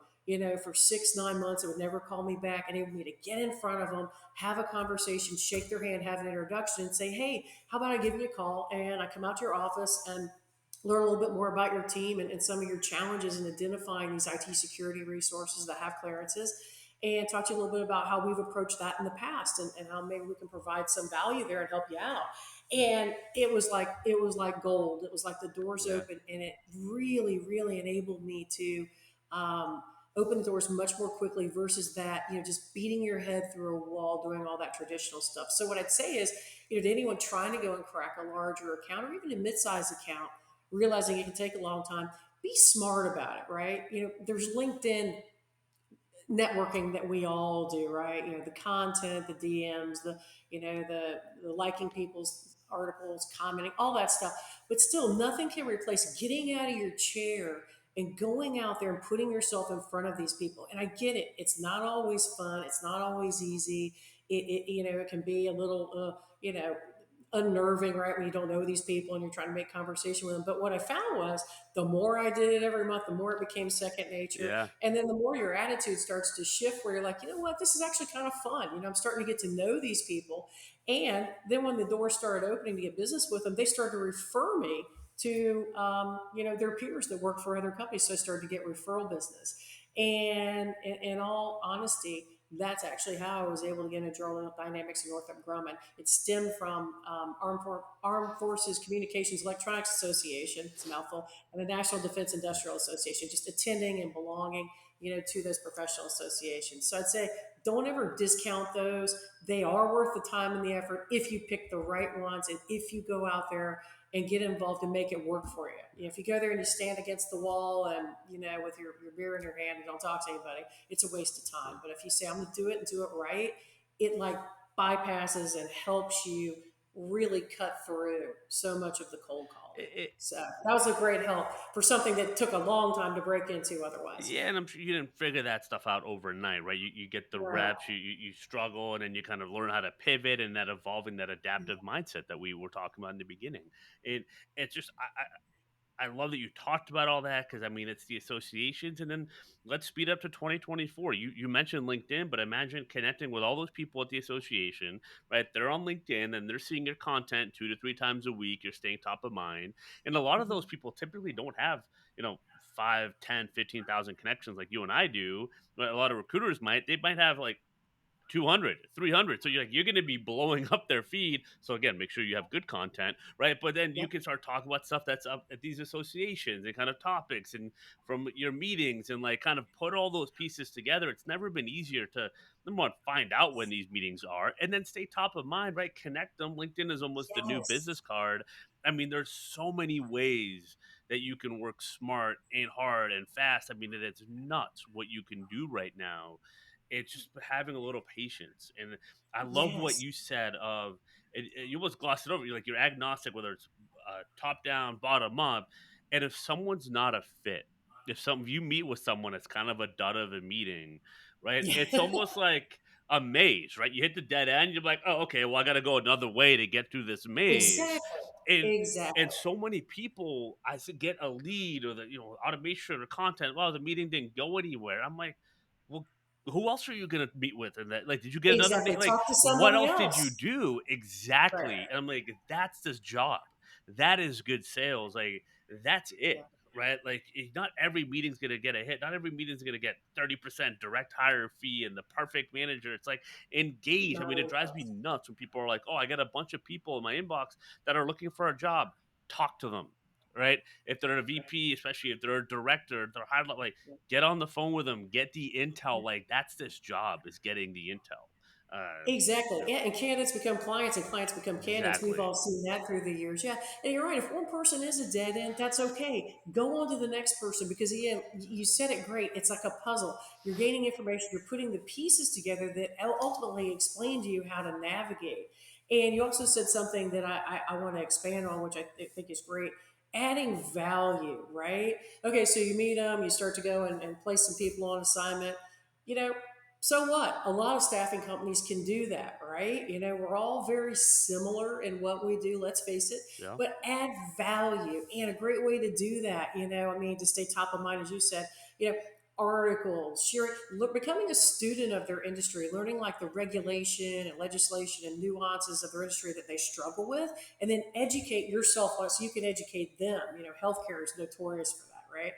for 6, 9 months, it would never call me back, enabled me to get in front of them, have a conversation, shake their hand, have an introduction, and say, hey, how about I give you a call and I come out to your office and learn a little bit more about your team and some of your challenges in identifying these IT security resources that have clearances and talk to you a little bit about how we've approached that in the past and how maybe we can provide some value there and help you out. And it was like gold. It was like the doors yeah, open and it really, really enabled me to um, open the doors much more quickly versus that, just beating your head through a wall, doing all that traditional stuff. So what I'd say is, to anyone trying to go and crack a larger account or even a mid-sized account, realizing it can take a long time, be smart about it, right? There's LinkedIn networking that we all do, right? The content, the DMs, the liking people's articles, commenting, all that stuff. But still, nothing can replace getting out of your chair and going out there and putting yourself in front of these people. And I get it; it's not always fun. It's not always easy. It can be a little unnerving, right? When you don't know these people and you're trying to make conversation with them. But what I found was the more I did it every month, the more it became second nature. Yeah. And then the more your attitude starts to shift where you're like, you know what, this is actually kind of fun. I'm starting to get to know these people. And then when the doors started opening to get business with them, they started to refer me to, their peers that work for other companies. So I started to get referral business. And in all honesty, that's actually how I was able to get into General Dynamics and Northrop Grumman. It stemmed from Armed Forces Communications Electronics Association, it's a mouthful, and the National Defense Industrial Association, just attending and belonging, to those professional associations. So I'd say don't ever discount those. They are worth the time and the effort if you pick the right ones and if you go out there and get involved and make it work for you. If you go there and you stand against the wall and with your beer in your hand and don't talk to anybody, it's a waste of time. But if you say I'm going to do it and do it right, it like bypasses and helps you really cut through so much of the cold calling. It, So that was a great help for something that took a long time to break into otherwise. Yeah, and I'm sure you didn't figure that stuff out overnight, right? You get the Right. reps, you struggle, and then you kind of learn how to pivot and that evolving that adaptive mindset that we were talking about in the beginning. And it's just I love that you talked about all that because I mean it's the associations, and then let's speed up to 2024. You mentioned LinkedIn, but imagine connecting with all those people at the association, right? They're on LinkedIn and they're seeing your content 2 to 3 times a week. You're staying top of mind, and a lot of those Mhm. people typically don't have 5, 10, 15,000 connections like you and I do. But a lot of recruiters might. They might have like 200, 300. So you're going to be blowing up their feed. So again, make sure you have good content, right? But then you Yep. can start talking about stuff that's up at these associations and kind of topics and from your meetings and like kind of put all those pieces together. It's never been easier to number one, find out when these meetings are and then stay top of mind, right? Connect them. LinkedIn is almost the new Yes. business card. I mean, there's so many ways that you can work smart and hard and fast. I mean, it's nuts what you can do right now. It's just having a little patience. And I love what Yes. you said of you almost glossed it over. You're like you're agnostic whether it's top down, bottom up. And if someone's not a fit, if you meet with someone that's kind of a dud of a meeting, right? Yeah. It's almost like a maze, right? You hit the dead end, you're like, oh, okay, well, I got to go another way to get through this maze, Exactly. and Exactly. so many people, get a lead or the automation or content. Well, the meeting didn't go anywhere. I'm like, well, who else are you gonna meet with? And that, like, did you get another Exactly. name? Like, Talk to what somebody else did you else. do Right. exactly? And I'm like, that's this job. That is good sales. Like, that's it. Yeah. Right, like not every meeting's gonna get a hit. Not every meeting's gonna get 30% direct hire fee and the perfect manager. It's like engage. I Not mean, it even drives me close. nuts when people are like, "Oh, I got a bunch of people in my inbox that are looking for a job." Talk to them, right? If they're a Right. VP, especially if they're a director, they're high level, like Yeah. get on the phone with them, get the Yeah. intel. Like that's this job is getting the intel. Exactly. Yeah, Yeah, and candidates become clients and clients become candidates. We've exactly. all seen that through the years. Yeah. And you're right. If one person is a dead end, that's okay. Go on to the next person because again, you said it great. It's like a puzzle. You're gaining information, you're putting the pieces together that ultimately explain to you how to navigate. And you also said something that I want to expand on, which I think is great. Adding value, right? Okay, so you meet them, you start to go and place some people on assignment. You know, so what? A lot of staffing companies can do that, right? We're all very similar in what we do, let's face it, Yeah, but add value. And a great way to do that, I mean, to stay top of mind, as you said, you know, articles, sharing, becoming a student of their industry, learning like the regulation and legislation and nuances of their industry that they struggle with, and then educate yourself on it so you can educate them. Healthcare is notorious for that, right?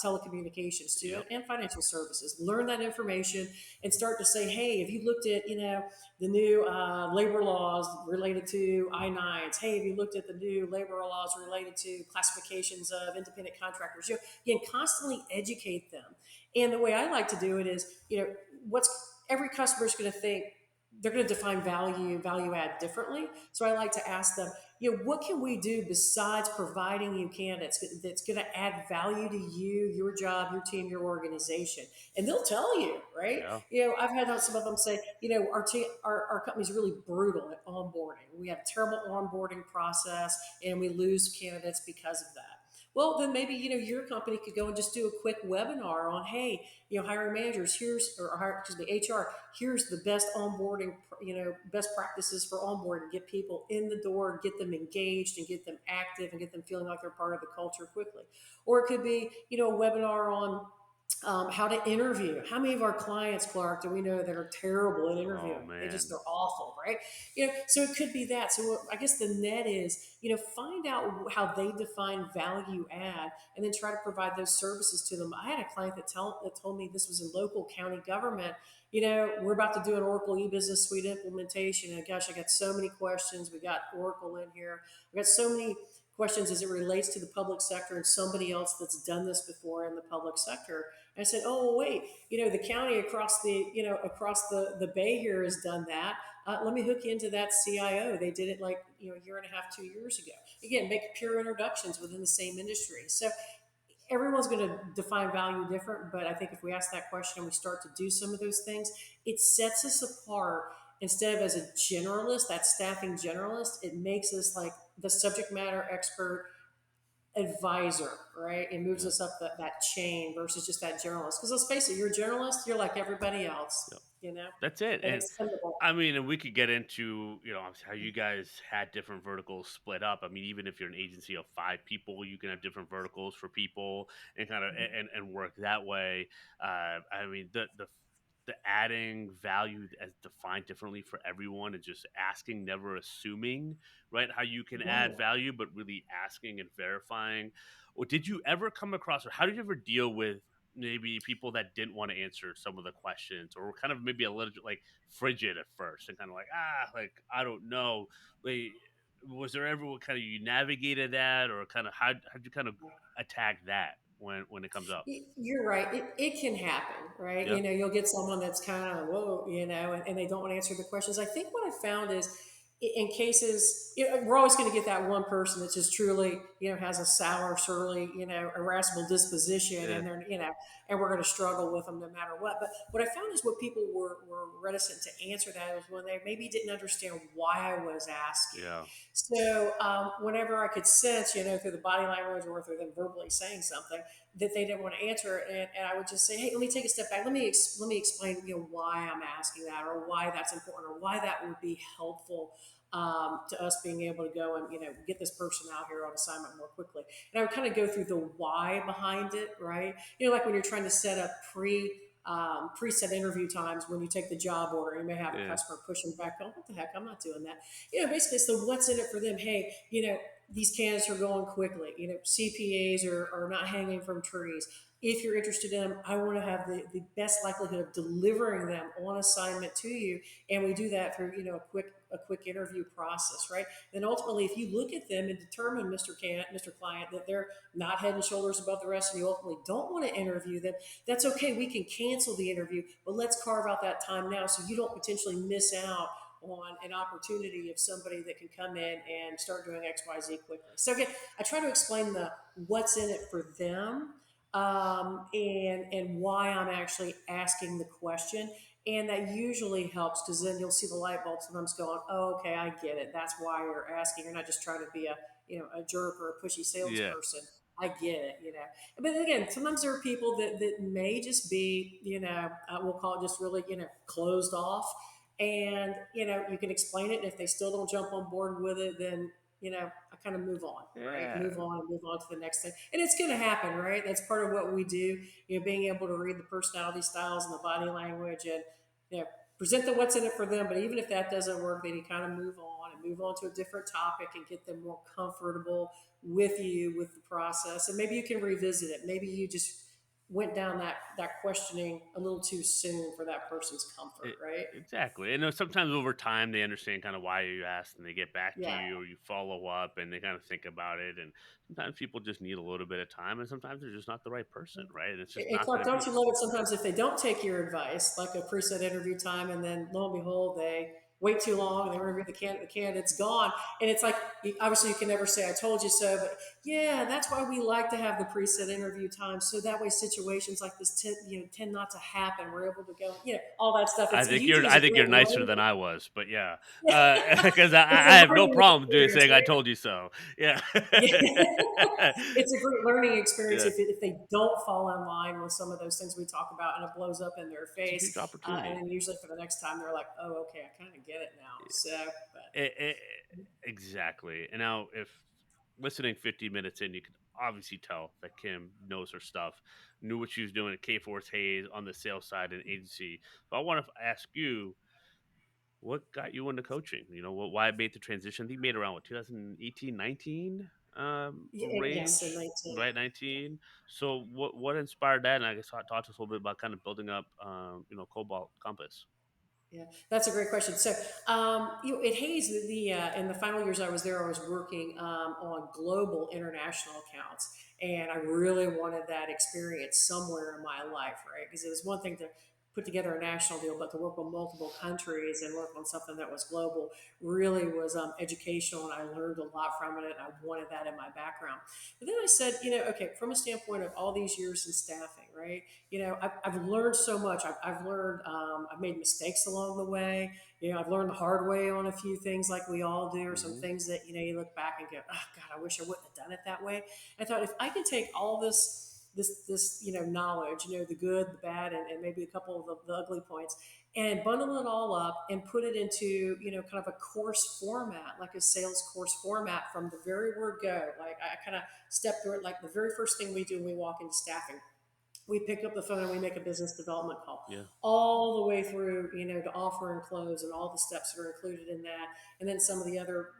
Telecommunications too, yep, and financial services. Learn that information and start to say, hey, have you looked at the new labor laws related to I-9s? Hey, have you looked at the new labor laws related to classifications of independent contractors? Again, constantly educate them. And the way I like to do it is, what's every customer is going to think they're going to define value add differently. So I like to ask them, what can we do besides providing you candidates that's going to add value to you, your job, your team, your organization? And they'll tell you, right? yeah. I've had some of them say, our company's really brutal at onboarding. We have a terrible onboarding process and we lose candidates because of that. Well, then maybe, your company could go and just do a quick webinar on, hey, hiring managers, excuse me, HR, here's the best onboarding, best practices for onboarding, get people in the door, get them engaged and get them active and get them feeling like they're part of the culture quickly. Or it could be, a webinar on how to interview. How many of our clients, Clark, do we know that are terrible at Oh interviewing? man. They're awful, right? So it could be that. So I guess the net is, find out how they define value add, and then try to provide those services to them. I had a client that told me this was in local county government. We're about to do an Oracle e-business suite implementation, and gosh, I got so many questions. We got Oracle in here. We got so many questions as it relates to the public sector and somebody else that's done this before in the public sector. And I said, oh, wait, the county across the bay here has done that. Let me hook you into that CIO. They did it like, a year and a half, 2 years ago. Again, make peer introductions within the same industry. So everyone's going to define value different, but I think if we ask that question and we start to do some of those things, it sets us apart. Instead of as a generalist, that staffing generalist, it makes us like the subject matter expert advisor, right? It moves Yeah. us up that chain versus just that generalist. Because let's face it, you're a generalist, you're like everybody else, Yep. you know, That's it. and And expendable. I mean, and we could get into, how you guys had different verticals split up. I mean, even if you're an agency of 5 people, you can have different verticals for people and kind of and work that way. I mean, the adding value as defined differently for everyone and just asking, never assuming, right? How you can Right. add value, but really asking and verifying. Or did you ever come across, or how did you ever deal with maybe people that didn't want to answer some of the questions, or were kind of maybe a little like frigid at first and kind of like I don't know, like was there ever what kind of you navigated that, or kind of how'd you kind of attack that when it comes up? You're right. It can happen, right? Yeah. You'll get someone that's kind of whoa, and they don't want to answer the questions. I think what I found is in cases, we're always going to get that one person that just truly, has a sour, surly, irascible disposition, Yeah. and and we're going to struggle with them no matter what. But what I found is what people were reticent to answer that was when they maybe didn't understand why I was asking. Yeah. So whenever I could sense, through the body language or through them verbally saying something that they didn't want to answer, and I would just say, hey, let me take a step back. Let me explain, why I'm asking that, or why that's important, or why that would be helpful to us being able to go and get this person out here on assignment more quickly. And I would kind of go through the why behind it, right? Like when you're trying to set up preset interview times when you take the job order. You may have a Yeah. customer pushing back, oh, what the heck, I'm not doing that. Basically, it's the what's in it for them. Hey, these candidates are going quickly. CPAs are not hanging from trees. If you're interested in them, I want to have the best likelihood of delivering them on assignment to you. And we do that through, a quick interview process, right? Then ultimately, if you look at them and determine, Mr. Client, that they're not head and shoulders above the rest, and you ultimately don't want to interview them, that's okay. We can cancel the interview, but let's carve out that time now so you don't potentially miss out on an opportunity of somebody that can come in and start doing XYZ quickly. So again, I try to explain the what's in it for them, and why I'm actually asking the question. And that usually helps because then you'll see the light bulb sometimes going, oh, okay, I get it. That's why you're asking. You're not just trying to be a jerk or a pushy Yeah. salesperson. I get it. But again, sometimes there are people that may just be, we'll call it just really, closed off. And, you can explain it. And if they still don't jump on board with it, then, I kind of move on, right? Yeah. Move on to the next thing. And it's going to happen, right? That's part of what we do, being able to read the personality styles and the body language and, you know, present the what's in it for them. But even if that doesn't work, then you kind of move on to a different topic and get them more comfortable with you, with the process. And maybe you can revisit it. Maybe you just went down that questioning a little too soon for that person's comfort, It, right? exactly. And sometimes over time they understand kind of why you asked and they get back to Yeah. you, or you follow up and they kind of think about it. And sometimes people just need a little bit of time, and sometimes they're just not the right person, right? And it's just And not going Clark, to don't be. you love it sometimes if they don't take your advice, like a preset interview time, and then lo and behold, they wait too long, and they interview the candidate's gone. And it's like, obviously you can never say I told you so, but yeah, that's why we like to have the preset interview time, so that way situations like this tend not to happen. We're able to go, all that stuff. I It's think usually is a you're great nicer learning. than I was, but yeah, It's because a I have no learning problem doing experience, saying I right? told you so. Yeah, Yeah. It's a great learning experience yeah, if they don't fall in line with some of those things we talk about, and it blows up in their it's a huge face. And opportunity. then usually for the next time, they're like, oh, okay, I kind of get it now. So, but E- exactly. And now, if listening 50 minutes in, you can obviously tell that Kim knows her stuff, knew what she was doing at KForce Hays on the sales side and agency. But I want to ask you, what got you into coaching? Why made the transition? I think you made around what 2018, 19 yes, in range, 19. right? 19. So what inspired that? And I guess talk to us a little bit about kind of building up, Cobalt Compass. Yeah, that's a great question. So, at Hayes, in the final years I was there, I was working on global international accounts, and I really wanted that experience somewhere in my life, right? Because it was one thing to put together a national deal, but to work with multiple countries and work on something that was global really was educational, and I learned a lot from it, and I wanted that in my background. But then I said, okay, from a standpoint of all these years in staffing, right? I've learned so much. I've learned, I've made mistakes along the way. I've learned the hard way on a few things like we all do, or some Hmm. things that, you look back and go, oh God, I wish I wouldn't have done it that way. I thought if I can take all this, knowledge, the good, the bad, and maybe a couple of the ugly points, and bundle it all up and put it into, kind of a course format, like a sales course format from the very word go. Like I kind of step through it. Like the very first thing we do when we walk into staffing, we pick up the phone and we make a business development call, Yeah. all the way through, to offer and close, and all the steps that are included in that, and then some of the other,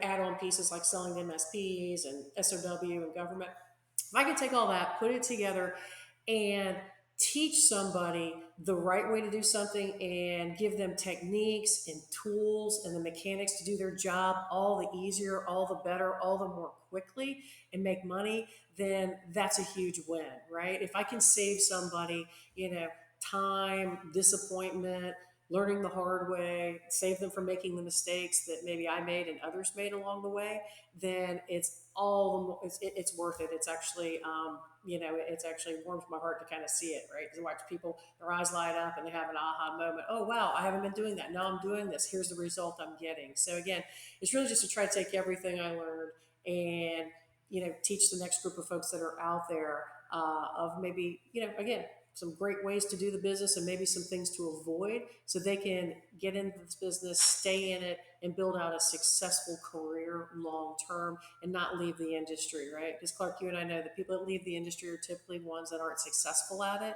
add-on pieces like selling to MSPs and SOW and government. If I can take all that, put it together, and teach somebody the right way to do something, and give them techniques and tools and the mechanics to do their job all the easier, all the better, all the more quickly, and make money, then that's a huge win, right? If I can save somebody, time, disappointment, learning the hard way, save them from making the mistakes that maybe I made and others made along the way, then it's all the more, it's worth it. It's actually, it's actually warms my heart to kind of see it, right? To watch people, their eyes light up and they have an aha moment. Oh, wow, I haven't been doing that. Now I'm doing this. Here's the result I'm getting. So again, it's really just to try to take everything I learned and, teach the next group of folks that are out there, of maybe, again, some great ways to do the business and maybe some things to avoid, so they can get into this business, stay in it, and build out a successful career long term, and not leave the industry, right? Because Clark, you and I know that people that leave the industry are typically ones that aren't successful at it.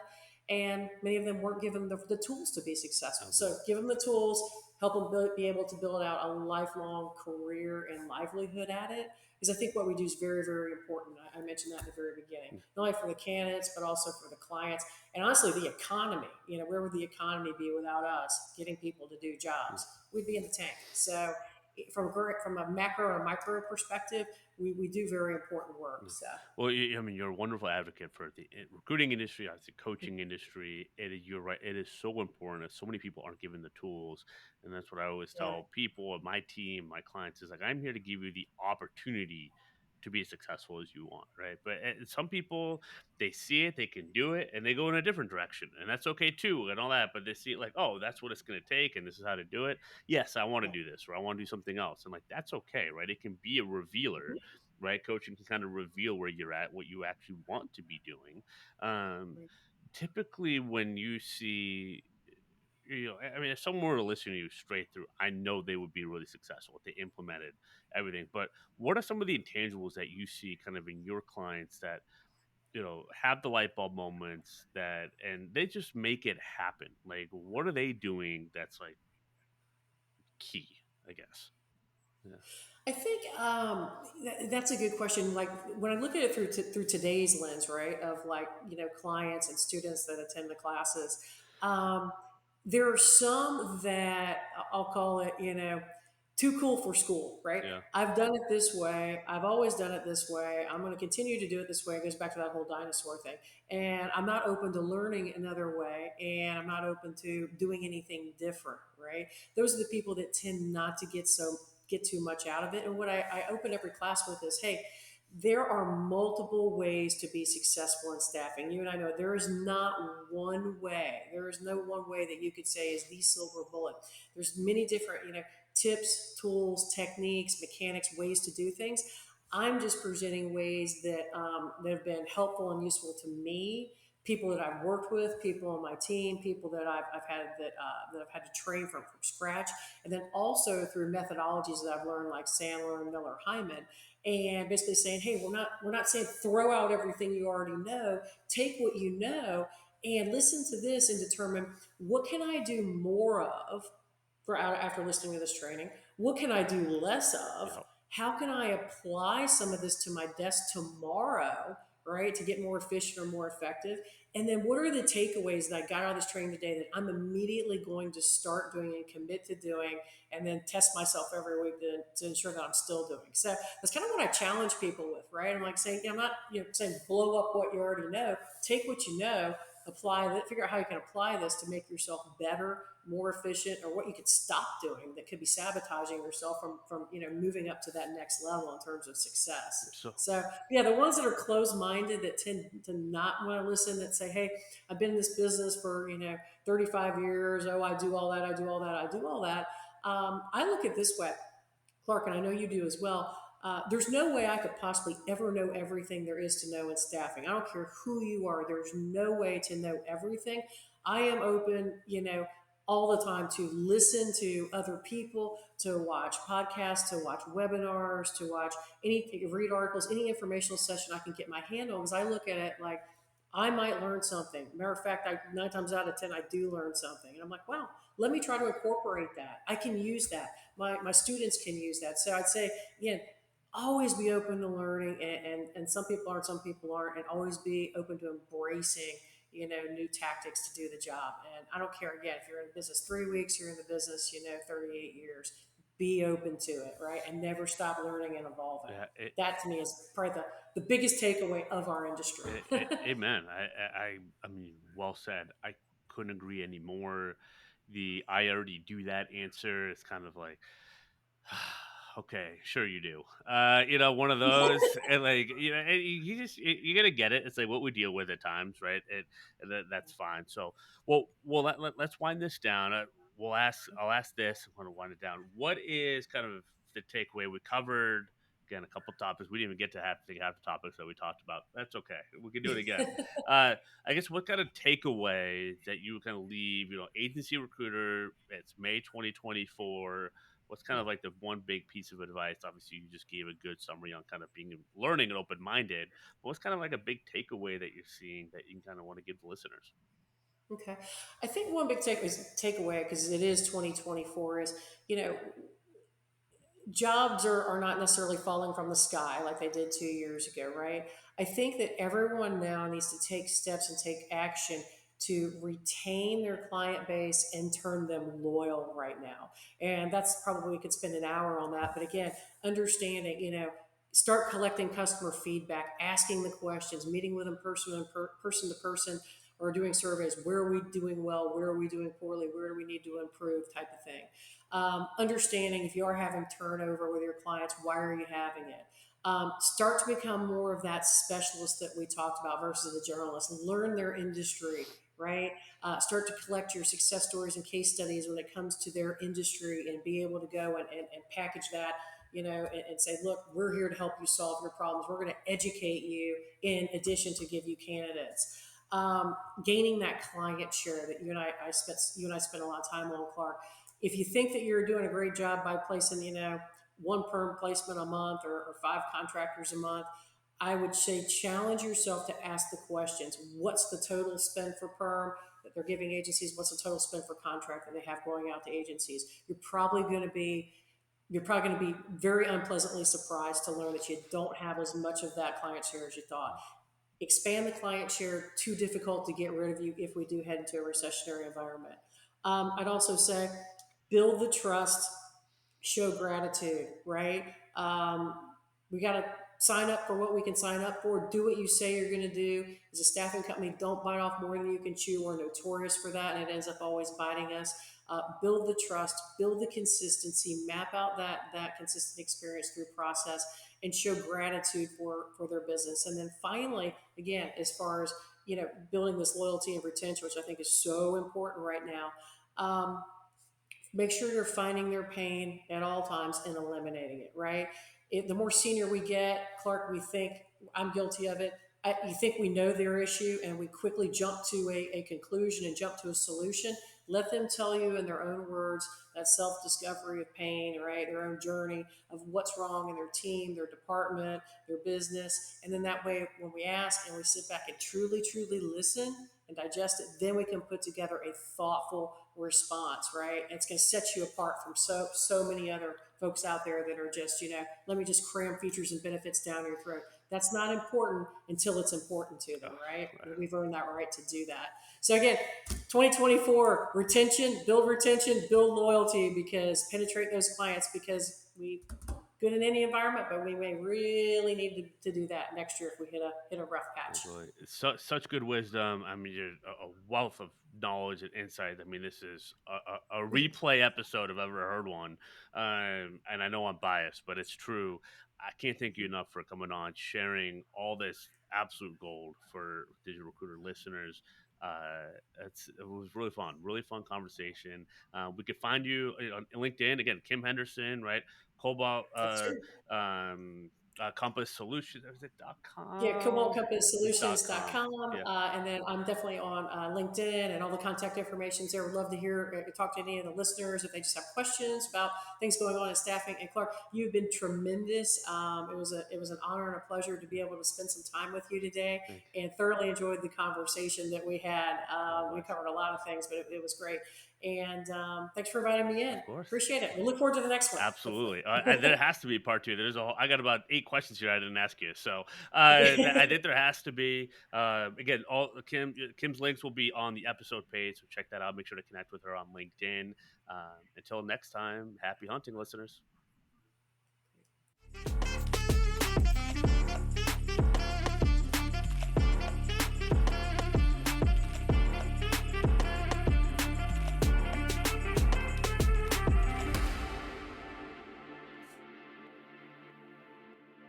And many of them weren't given the tools to be successful. Okay. So give them the tools, help them be able to build out a lifelong career and livelihood at it. Because I think what we do is very, very important. I mentioned that in the very beginning, not only for the candidates, but also for the clients, and honestly, the economy. Where would the economy be without us getting people to do Yeah. jobs? We'd be in the tank. So, from a macro and micro perspective, we do very important work. Yeah. So, Well, I mean, you're a wonderful advocate for the recruiting industry, obviously, coaching industry. You're right. It is so important that so many people aren't given the tools, and that's what I always yeah, tell people, my team, my clients is like, I'm here to give you the opportunity to be as successful as you want, right? But some people, they see it, they can do it, and they go in a different direction, and that's okay too, and all that. But they see it like, oh, that's what it's going to take, and this is how to do it. Yes, I want to yeah. do this, or I want to do something else, and like that's okay, right? It can be a revealer, Mhm. right? Coaching can kind of reveal where you're at, what you actually want to be doing. Um, Right. typically, when you see, I mean, if someone were to listen to you straight through, I know they would be really successful if they implemented everything. But what are some of the intangibles that you see kind of in your clients that, have the light bulb moments that, and they just make it happen? Like, what are they doing that's like key, I guess? Yeah. I think that's a good question. Like when I look at it through today's lens, right, of like clients and students that attend the classes, um, there are some that I'll call it, too cool for school, right? Yeah. I've done it this way. I've always done it this way. I'm going to continue to do it this way. It goes back to that whole dinosaur thing. And I'm not open to learning another way. And I'm not open to doing anything different, right? Those are the people that tend not to get too much out of it. And what I open every class with is, hey, there are multiple ways to be successful in staffing. You and I know there is not one way. There is no one way that you could say is the silver bullet. There's many different, tips, tools, techniques, mechanics, ways to do things. I'm just presenting ways that have been helpful and useful to me, people that I've worked with, people on my team, people that I've had that I've had to train from scratch, and then also through methodologies that I've learned like Sandler, Miller, Hyman, and basically saying, hey, we're not saying throw out everything you already know. Take what you know and listen to this and determine what can I do more of after listening to this training? What can I do less of? Yeah. How can I apply some of this to my desk tomorrow, right, to get more efficient or more effective? And then what are the takeaways that I got out of this training today that I'm immediately going to start doing and commit to doing, and then test myself every week to ensure that I'm still doing? So that's kind of what I challenge people with, right? I'm like saying, I'm not saying blow up what you already know. Take what you know, apply that, figure out how you can apply this to make yourself better, more efficient, or what you could stop doing that could be sabotaging yourself from moving up to that next level in terms of success. So So yeah, the ones that are closed minded that tend to not want to listen, that say, hey, I've been in this business for 35 years. Oh, I do all that. I do all that. I do all that. I look at this way, Clark, and I know you do as well. There's no way I could possibly ever know everything there is to know in staffing. I don't care who you are. There's no way to know everything. I am open, all the time to listen to other people, to watch podcasts, to watch webinars, to watch read articles, any informational session I can get my hand on. Because I look at it like I might learn something. Matter of fact, 9 times out of 10, I do learn something. And I'm like, wow, let me try to incorporate that. I can use that. My students can use that. So I'd say, again, always be open to learning. And some people are, some people aren't. And always be open to embracing, new tactics to do the job. And I don't care, again, if you're in the business 3 weeks, you're in the business, 38 years. Be open to it, right? And never stop learning and evolving. yeah, That to me is probably the biggest takeaway of our industry. amen. I mean, well said. I couldn't agree anymore. The I already do that answer is kind of like, okay, sure you do. One of those, and like, and you just you gotta get it. It's like what we deal with at times, right? And that's fine. So, let's wind this down. I'll ask this. I want to wind it down. What is kind of the takeaway we covered? Again, a couple topics. We didn't even get to half the topics that we talked about. That's okay. We can do it again. I guess what kind of takeaway that you kind of leave, agency recruiter, it's May 2024. What's kind of like the one big piece of advice? Obviously, you just gave a good summary on kind of being learning and open minded. But what's kind of like a big takeaway that you're seeing that you kind of want to give the listeners? Okay. I think one big takeaway, because it is 2024, is, you know, jobs are not necessarily falling from the sky like they did 2 years ago, right? I think that everyone now needs to take steps and take action to retain their client base and turn them loyal right now. And that's probably, we could spend an hour on that. But again, understanding, start collecting customer feedback, asking the questions, meeting with them person to person, or doing surveys. Where are we doing well? Where are we doing poorly? Where do we need to improve? Type of thing. Understanding if you are having turnover with your clients, why are you having it? Start to become more of that specialist that we talked about versus the generalist. Learn their industry, right? Start to collect your success stories and case studies when it comes to their industry, and be able to go and package that, and say, look, we're here to help you solve your problems. We're going to educate you in addition to give you candidates. Gaining that client share that you and I spent a lot of time on, Clark. If you think that you're doing a great job by placing, one perm placement a month, or five contractors a month, I would say challenge yourself to ask the questions. What's the total spend for perm that they're giving agencies? What's the total spend for contract that they have going out to agencies? You're probably going to be very unpleasantly surprised to learn that you don't have as much of that client share as you thought. Expand the client share, too difficult to get rid of you if we do head into a recessionary environment. I'd also say build the trust, show gratitude, right? We got to sign up for what we can sign up for. Do what you say you're going to do. As a staffing company, don't bite off more than you can chew. We're notorious for that, and it ends up always biting us. Build the trust, build the consistency, map out that consistent experience through process, and show gratitude for their business. And then finally, again, as far as building this loyalty and retention, which I think is so important right now. Make sure you're finding their pain at all times and eliminating it, right? The more senior we get, Clark, we think, I'm guilty of it. You think we know their issue and we quickly jump to a conclusion and jump to a solution. Let them tell you in their own words that self discovery of pain, right? Their own journey of what's wrong in their team, their department, their business. And then that way, when we ask and we sit back and truly, truly listen and digest it, then we can put together a thoughtful response, right? And it's going to set you apart from so many other folks out there that are just, let me just cram features and benefits down your throat. That's not important until it's important to them, Oh, right? right. We've earned that right to do that. So again, 2024 retention, build loyalty, because penetrate those clients, because we good in any environment, but we may really need to do that next year if we hit a rough patch. Absolutely. It's such good wisdom. I mean, you're a wealth of knowledge and insight. I mean, this is a replay episode if I've ever heard one. And I know I'm biased, but it's true. I can't thank you enough for coming on, sharing all this absolute gold for digital recruiter listeners. It was really fun conversation. We could find you on LinkedIn again, Kim Henderson, right? Cobalt, That's true. Compass Solutions. Is it Yeah, .com? It's .com. cobaltcompass.solutions.com. Yeah, And then I'm definitely on LinkedIn, and all the contact information's there. Would love to talk to any of the listeners if they just have questions about things going on in staffing. And Clark, you've been tremendous. It was an honor and a pleasure to be able to spend some time with you today, thank you. and thoroughly enjoyed the conversation that we had. We Likewise. covered a lot of things, but it was great. And thanks for inviting me in. Of course. Appreciate it. We look forward to the next one, hopefully. Absolutely. There has to be part two. I got about 8 questions here I didn't ask you. So I think there has to be. Again, Kim's links will be on the episode page. So check that out. Make sure to connect with her on LinkedIn. Until next time, happy hunting, listeners.